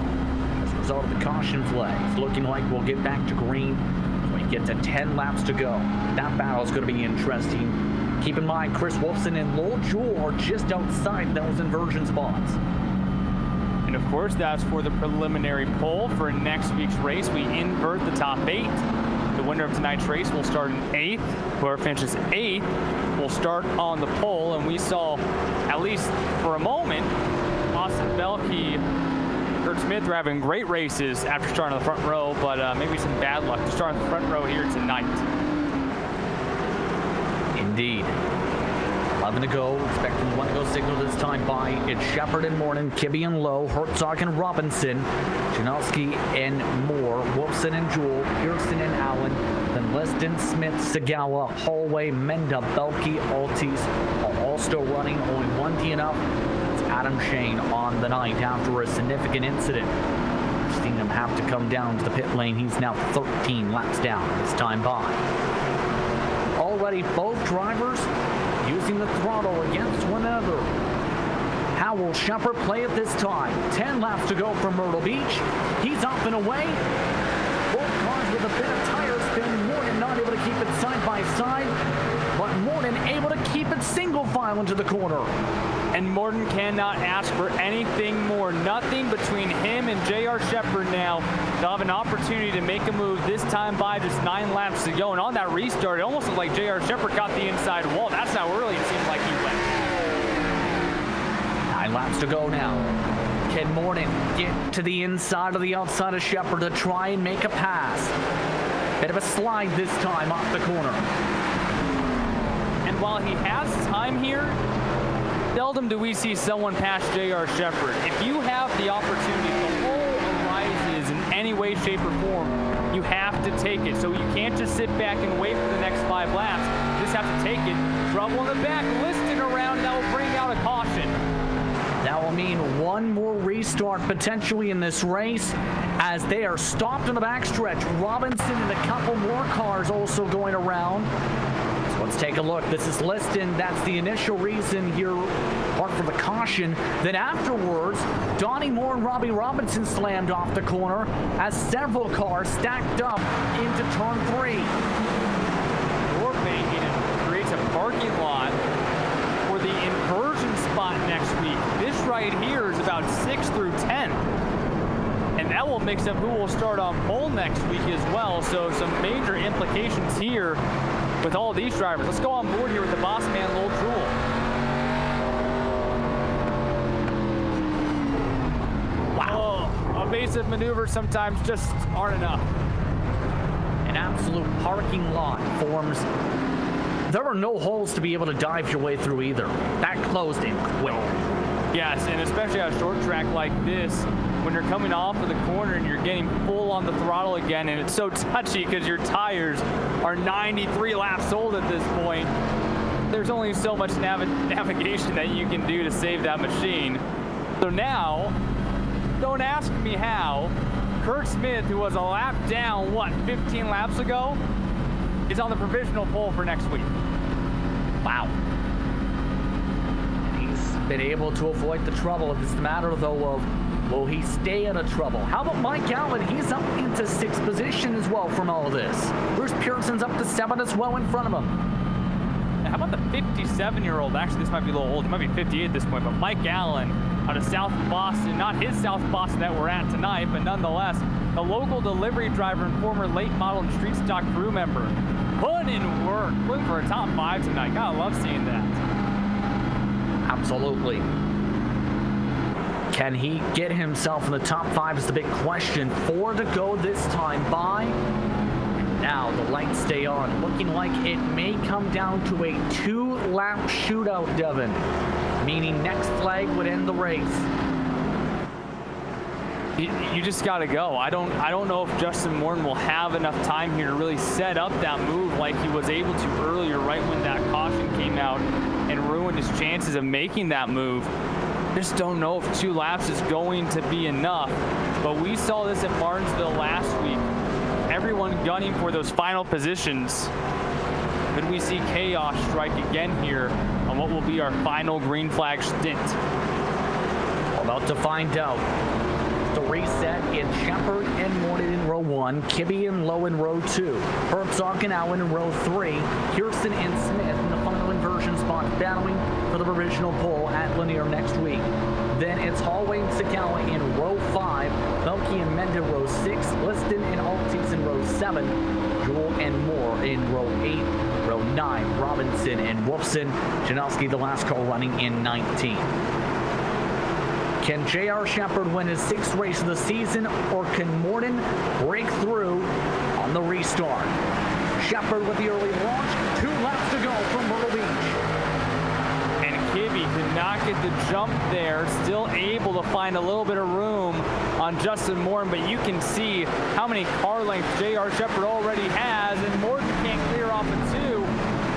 Speaker 1: As a result of the caution flags, looking like we'll get back to green when we get to 10 laps to go. That battle is going to be interesting. Keep in mind, Chris Wolfson and Lowell Jewell are just outside those inversion spots.
Speaker 3: And of course, that's for the preliminary poll for next week's race. We invert the top 8. The winner of tonight's race will start in 8th. Whoever finishes 8th will start on the pole. And we saw, at least for a moment, Austin Belkey, Kurt Smith were having great races after starting on the front row, but maybe some bad luck to start on the front row here tonight.
Speaker 1: Indeed. 11 to go, expecting the 1 to go signal this time by. It's Shepard and Morton, Kibbe and Lowe, Herzog and Robinson, Janowski and Moore, Wolfson and Jewell, Pearson and Allen, then Liston, Smith, Sagawa, Hallway, Menda, Belkey, Altis are all still running. Only one DNF. It's Adam Shane on the night after a significant incident. We've seen him have to come down to the pit lane. He's now 13 laps down this time by. Already both drivers using the throttle against one another. How will Shepard play it this time? 10 laps to go from Myrtle Beach. He's up and away. Both cars with a bit of tire spin. Morton not able to keep it side by side, but Morton able to keep it single file into the corner.
Speaker 3: And Morton cannot ask for anything more. Nothing between him and J.R. Shepard now. They'll have an opportunity to make a move this time by just 9 laps to go. And on that restart, it almost looked like J.R. Shepard got the inside wall. That's how early it seemed like he went.
Speaker 1: 9 laps to go now. Can Morton get to the inside or the outside of Shepard to try and make a pass? Bit of a slide this time off the corner.
Speaker 3: And while he has time here, seldom do we see someone pass J.R. Shepard. If you have the opportunity, the hole arises in any way, shape, or form, you have to take it. So you can't just sit back and wait for the next 5 laps. You just have to take it. Trouble in the back, listing around, that will bring out a caution.
Speaker 1: That will mean one more restart potentially in this race as they are stopped in the backstretch. Robinson and a couple more cars also going around. Let's take a look. This is Liston. That's the initial reason here, apart from the caution. Then afterwards, Donnie Moore and Robbie Robinson slammed off the corner as several cars stacked up into turn 3.
Speaker 3: Door banking creates a parking lot for the inversion spot next week. This right here is about 6 through 10. And that will mix up who will start on pole next week as well. So some major implications here with all these drivers. Let's go on board here with the boss man, Lowell Jewell. Wow. Oh, evasive maneuvers sometimes just aren't enough.
Speaker 1: An absolute parking lot forms. There are no holes to be able to dive your way through either. That closed in quick.
Speaker 3: Yes, and especially on a short track like this, when you're coming off of the corner and you're getting full on the throttle again, and it's so touchy because your tires are 93 laps old at this point. There's only so much navigation that you can do to save that machine. So now, don't ask me how, Kurt Smith, who was a lap down, 15 laps ago, is on the provisional pole for next week.
Speaker 1: Wow. He's been able to avoid the trouble. It's a matter, though, of Will he stay out of trouble? How about Mike Allen? He's up into 6th position as well from all this. Bruce Pearson's up to 7 as well in front of him.
Speaker 3: How about the 57-year-old? Actually, this might be a little old. He might be 58 at this point, but Mike Allen out of South Boston. Not his South Boston that we're at tonight, but nonetheless, the local delivery driver and former late model and street stock crew member. Putting in work, looking for a top 5 tonight. God, I love seeing that.
Speaker 1: Absolutely. Can he get himself in the top 5 is the big question. 4 to go this time by. Now the lights stay on, looking like it may come down to a 2-lap shootout, Devin, meaning next flag would end the race.
Speaker 3: You just got to go. I don't know if Justin Morton will have enough time here to really set up that move like he was able to earlier, right when that caution came out and ruined his chances of making that move. Just don't know if 2 laps is going to be enough. But we saw this at Martinsville last week. Everyone gunning for those final positions. Could we see chaos strike again here on what will be our final green flag stint?
Speaker 1: We're about to find out. The reset in Shepard and Morton in row 1, Kibbe and Lowe in row 2, Herzog and Allen in row 3, Pearson and Smith in the final inversion spot battling for the provisional pole at Lanier next week. Then it's Hallway and Sakawa in row 5, Belke and Menda row 6, Liston and Altis in row 7, Jewell and Moore in row 8, row 9, Robinson and Wolfson, Janowski the last car running in 19. Can J.R. Shepard win his 6th race of the season, or can Morton break through on the restart? Shepard with the early launch, 2 laps to go from Myrtle Beach.
Speaker 3: And Kibbe could not get the jump there, still able to find a little bit of room on Justin Morton, but you can see how many car lengths J.R. Shepard already has, and Morton can't clear off a 2.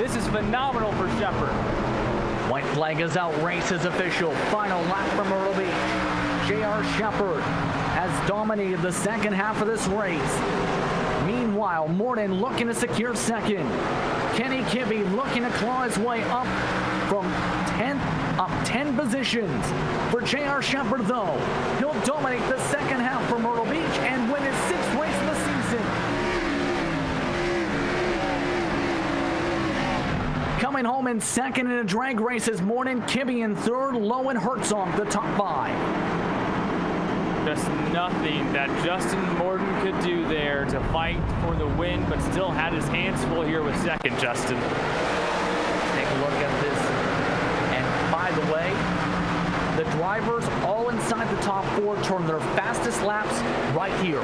Speaker 3: This is phenomenal for Shepard.
Speaker 1: White flag is out, race is official. Final lap from Myrtle Beach. J.R. Shepard has dominated the second half of this race. Meanwhile, Morton looking to secure 2nd. Kenny Kibbe looking to claw his way up from 10 positions. For J.R. Shepard, though, he'll dominate the second half for Myrtle Beach and win his 6th race of the season. Coming home in 2nd in a drag race is Morton, Kibbe in 3rd, Lowe and Herzog the top 5.
Speaker 3: Just nothing that Justin Morton could do there to fight for the win, but still had his hands full here with 2nd, Justin.
Speaker 1: Take a look at this. And by the way, the drivers all inside the top 4 turn their fastest laps right here.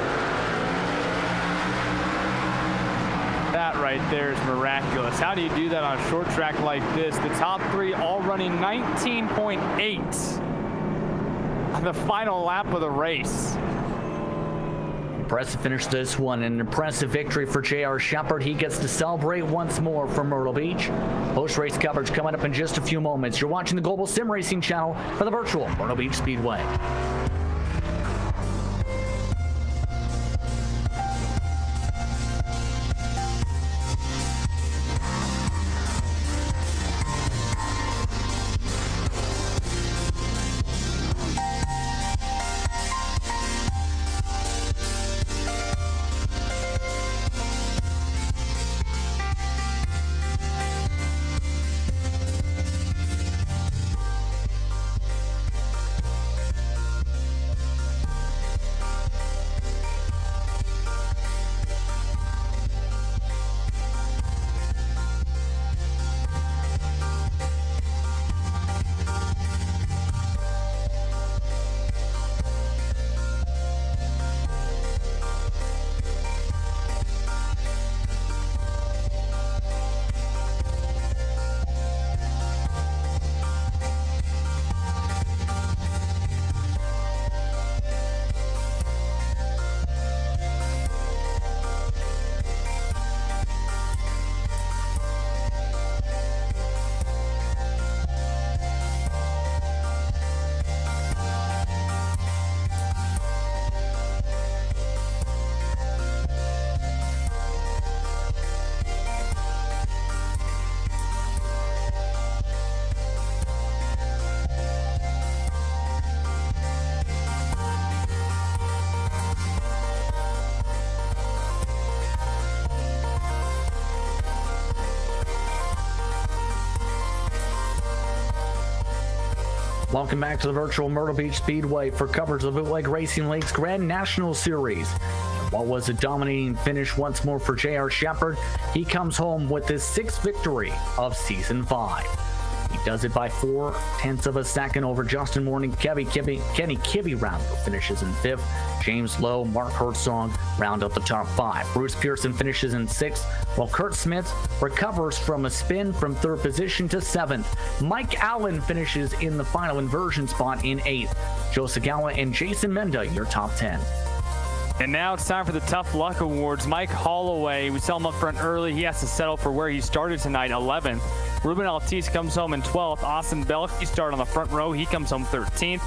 Speaker 3: That right there is miraculous. How do you do that on a short track like this? The top 3 all running 19.8 on the final lap of the race.
Speaker 1: Impressive finish this one, an impressive victory for J.R. Shepard. He gets to celebrate once more from Myrtle Beach. Post-race coverage coming up in just a few moments. You're watching the Global SimRacing Channel for the virtual Myrtle Beach Speedway. Welcome back to the virtual Myrtle Beach Speedway for coverage of the Bootleg Racing League's Grand National Series. What was a dominating finish once more for J.R. Shepard? He comes home with his 6th victory of Season 5. He does it by 0.4 of a second over Justin Moore and Kenny Kibbe round finishes in 5th. James Lowe, Mark Herzog round out the top 5. Bruce Pearson finishes in 6th, while Kurt Smith recovers from a spin from 3rd position to 7th. Mike Allen finishes in the final inversion spot in 8th. Joe Sagala and Jason Menda, your top 10.
Speaker 3: And now it's time for the Tough Luck Awards. Mike Holloway, we saw him up front early. He has to settle for where he started tonight, 11th. Ruben Altice comes home in 12th. Austin Belk, started on the front row. He comes home 13th.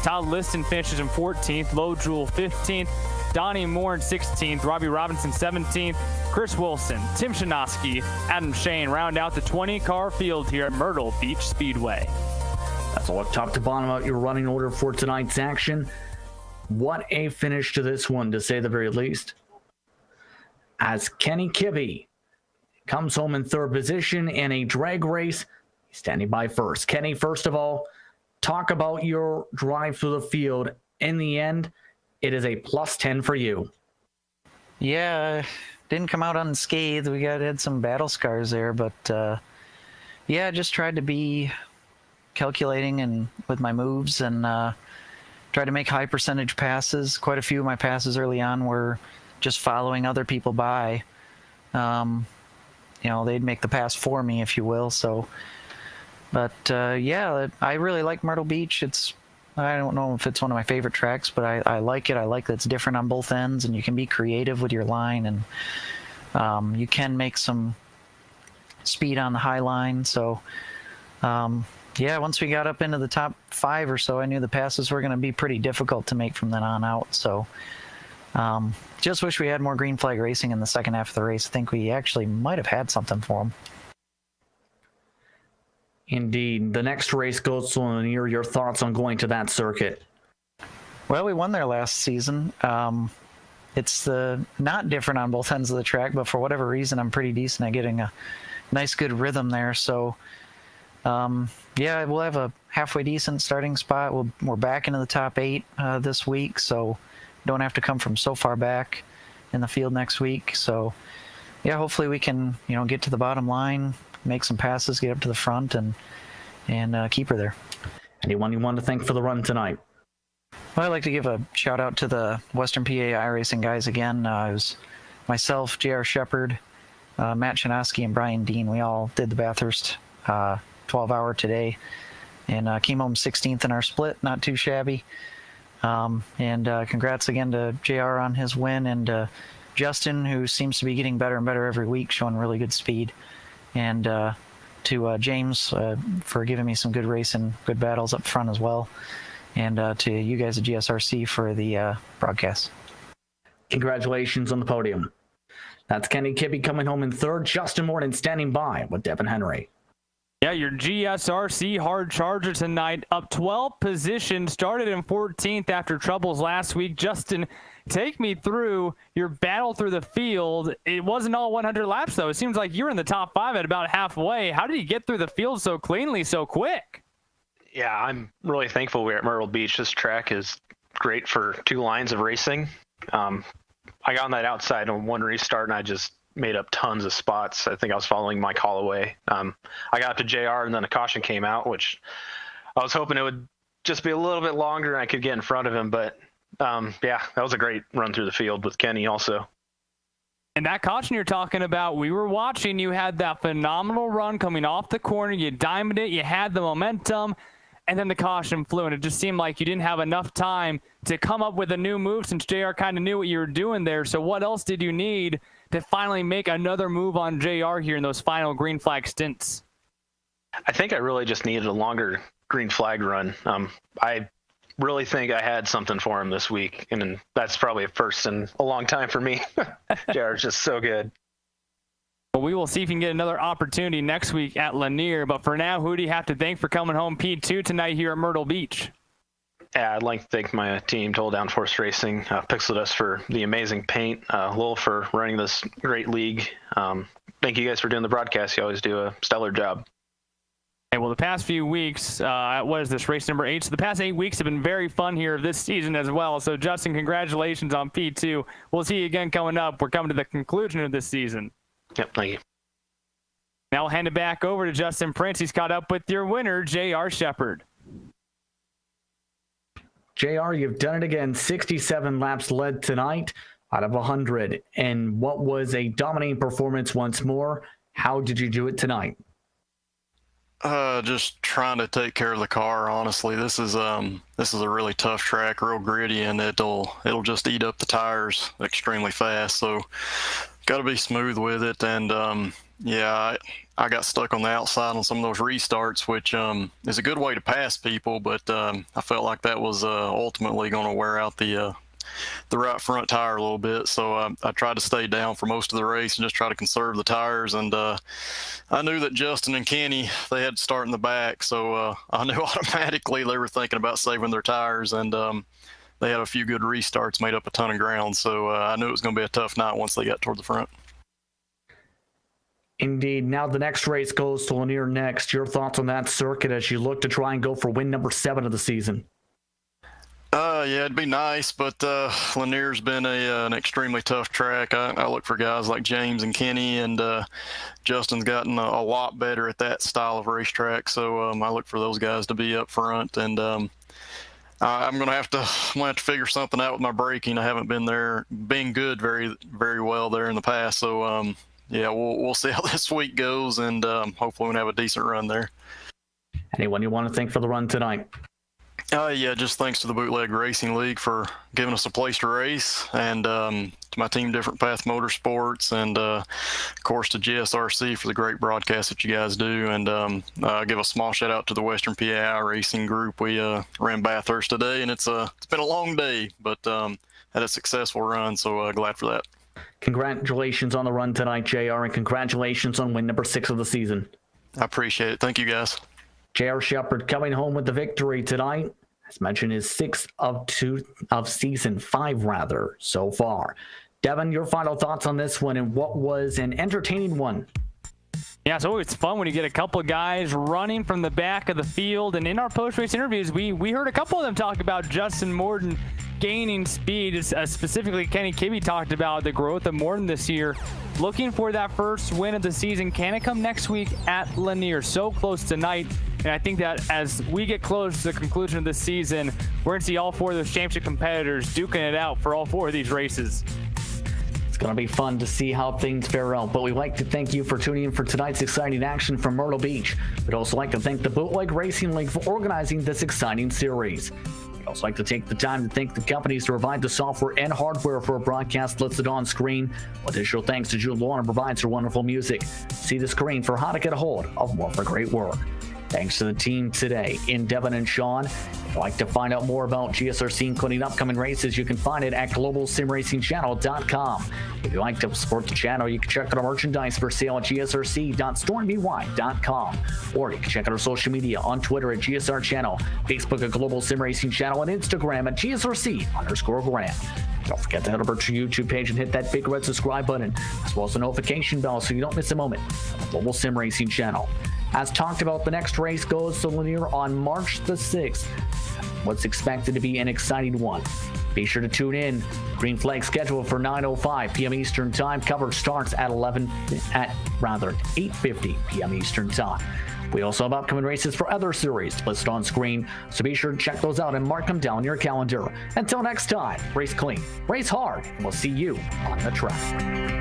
Speaker 3: Todd Liston finishes in 14th. Lowe Jewell, 15th. Donnie Moore in 16th. Robbie Robinson, 17th. Chris Wilson, Tim Shanoski, Adam Shane round out the 20-car field here at Myrtle Beach Speedway.
Speaker 1: That's a look top to bottom out your running order for tonight's action. What a finish to this one, to say the very least. As Kenny Kibbe comes home in 3rd position in a drag race, he's standing by 1st. Kenny, first of all, talk about your drive through the field. In the end, it is a +10 for you.
Speaker 4: Yeah, didn't come out unscathed. We had some battle scars there, but yeah, just tried to be calculating and with my moves and tried to make high percentage passes. Quite a few of my passes early on were just following other people by. They'd make the pass for me, if you will. So, but yeah, I really like Myrtle Beach. I don't know if it's one of my favorite tracks, but I like it. I like that it's different on both ends, and you can be creative with your line, and you can make some speed on the high line. So, yeah, once we got up into the top 5 or so, I knew the passes were going to be pretty difficult to make from then on out. So just wish we had more green flag racing in the second half of the race. I think we actually might have had something for them.
Speaker 1: Indeed. The next race goes to Lanier. Your thoughts on going to that circuit?
Speaker 4: Well, we won there last season. It's not different on both ends of the track, but for whatever reason, I'm pretty decent at getting a nice, good rhythm there. So yeah, we'll have a halfway decent starting spot. We're back into the top 8 this week, so don't have to come from so far back in the field next week. So yeah, hopefully we can get to the bottom line, make some passes, get up to the front, and keep her there.
Speaker 1: Anyone you want to thank for the run tonight?
Speaker 4: Well, I'd like to give a shout out to the Western PA iRacing guys again. It was myself, J.R. Shepard, Matt Shanoski, and Brian Dean. We all did the Bathurst 12-hour today, and came home 16th in our split. Not too shabby. And congrats again to JR on his win, and Justin, who seems to be getting better and better every week, showing really good speed, and to James for giving me some good racing, good battles up front as well, and to you guys at GSRC for the broadcast.
Speaker 1: Congratulations on the podium. That's Kenny Kibbe coming home in 3rd. Justin Morton standing by with Devin Henry.
Speaker 3: Yeah, your GSRC hard charger tonight, up 12 positions, started in 14th after troubles last week. Justin, take me through your battle through the field. It wasn't all 100 laps, though. It seems like you're in the top 5 at about halfway. How did you get through the field so cleanly, so quick?
Speaker 5: Yeah, I'm really thankful we're at Myrtle Beach. This track is great for 2 lines of racing. I got on that outside on one restart, and I just made up tons of spots. I think I was following Mike Holloway. I got up to JR, and then a caution came out, which I was hoping it would just be a little bit longer and I could get in front of him. But yeah, that was a great run through the field with Kenny also.
Speaker 3: And that caution you're talking about, we were watching. You had that phenomenal run coming off the corner. You diamonded it. You had the momentum. And then the caution flew, and it just seemed like you didn't have enough time to come up with a new move since JR kind of knew what you were doing there. So what else did you need to finally make another move on JR here in those final green flag stints?
Speaker 5: I think I really just needed a longer green flag run. I really think I had something for him this week, and that's probably a first in a long time for me. JR is just so good.
Speaker 3: Well, we will see if you can get another opportunity next week at Lanier. But for now, who do you have to thank for coming home P2 tonight here at Myrtle Beach?
Speaker 5: Yeah, I'd like to thank my team, Total Downforce Racing, Pixel Dust for the amazing paint, Lowell for running this great league. Thank you guys for doing the broadcast. You always do a stellar job.
Speaker 3: Hey, well, the past few weeks, what is this, race number 8? So the past 8 weeks have been very fun here this season as well. So, Justin, congratulations on P2. We'll see you again coming up. We're coming to the conclusion of this season.
Speaker 5: Yep, thank you.
Speaker 3: Now I'll hand it back over to Justin Prince. He's caught up with your winner, J.R. Shepard.
Speaker 1: JR, you've done it again. 67 laps led tonight out of 100. And what was a dominating performance once more? How did you do it tonight?
Speaker 6: Just trying to take care of the car. Honestly, this is a really tough track, real gritty, and it'll just eat up the tires extremely fast. So, got to be smooth with it. And yeah, I got stuck on the outside on some of those restarts, which is a good way to pass people, but I felt like that was ultimately going to wear out the right front tire a little bit. So I tried to stay down for most of the race and just try to conserve the tires. And I knew that Justin and Kenny, they had to start in the back. So I knew automatically they were thinking about saving their tires. And they had a few good restarts, made up a ton of ground. So I knew it was going to be a tough night once they got toward the front.
Speaker 1: Indeed. Now the next race goes to Lanier next. Your thoughts on that circuit as you look to try and go for win number 7 of the season?
Speaker 6: Yeah, it'd be nice, but Lanier's been an extremely tough track. I look for guys like James and Kenny, and Justin's gotten a lot better at that style of racetrack. So I look for those guys to be up front, and I'm gonna have to figure something out with my braking. I haven't been good very, very well there in the past. So yeah, we'll see how this week goes, and hopefully we'll have a decent run there.
Speaker 1: Anyone you want to thank for the run tonight?
Speaker 6: Yeah, just thanks to the Bootleg Racing League for giving us a place to race, and to my team, Different Path Motorsports, and of course to GSRC for the great broadcast that you guys do. And give a small shout out to the Western PA iRacing group. We ran Bathurst today, and it's been a long day, but had a successful run, so glad for that.
Speaker 1: Congratulations on the run tonight, JR, and congratulations on win number 6 of the season.
Speaker 6: I appreciate it. Thank you, guys.
Speaker 1: J.R. Shepard coming home with the victory tonight. As mentioned, is 6 of season 5 so far. Devin, your final thoughts on this one and what was an entertaining one?
Speaker 3: Yeah, so it's fun when you get a couple of guys running from the back of the field. And in our post-race interviews, we heard a couple of them talk about Justin Morton gaining speed. Specifically, Kenny Kibbe talked about the growth of Morton this year. Looking for that first win of the season. Can it come next week at Lanier? So close tonight. And I think that as we get close to the conclusion of this season, we're going to see all 4 of those championship competitors duking it out for all 4 of these races.
Speaker 1: It's going to be fun to see how things fare out, but we'd like to thank you for tuning in for tonight's exciting action from Myrtle Beach. We'd also like to thank the Bootleg Racing League for organizing this exciting series. We'd also like to take the time to thank the companies to provide the software and hardware for a broadcast listed on screen. Additional thanks to Jude Lawner provides her wonderful music. See the screen for how to get a hold of more of her great work. Thanks to the team today in Devin and Sean. If you'd like to find out more about GSRC, including upcoming races, you can find it at globalsimracingchannel.com. If you'd like to support the channel, you can check out our merchandise for sale at gsrc.stormby.com. Or you can check out our social media on Twitter at GSR Channel, Facebook at Global SimRacing Channel, and Instagram at GSRC_Graham. Don't forget to head over to our YouTube page and hit that big red subscribe button, as well as the notification bell so you don't miss a moment on the Global SimRacing Channel. As talked about, the next race goes to Lanier on March the 6th. What's expected to be an exciting one. Be sure to tune in. Green flag scheduled for 9:05 p.m. Eastern Time. Coverage starts at 8:50 p.m. Eastern Time. We also have upcoming races for other series listed on screen, so be sure to check those out and mark them down in your calendar. Until next time, race clean, race hard, and we'll see you on the track.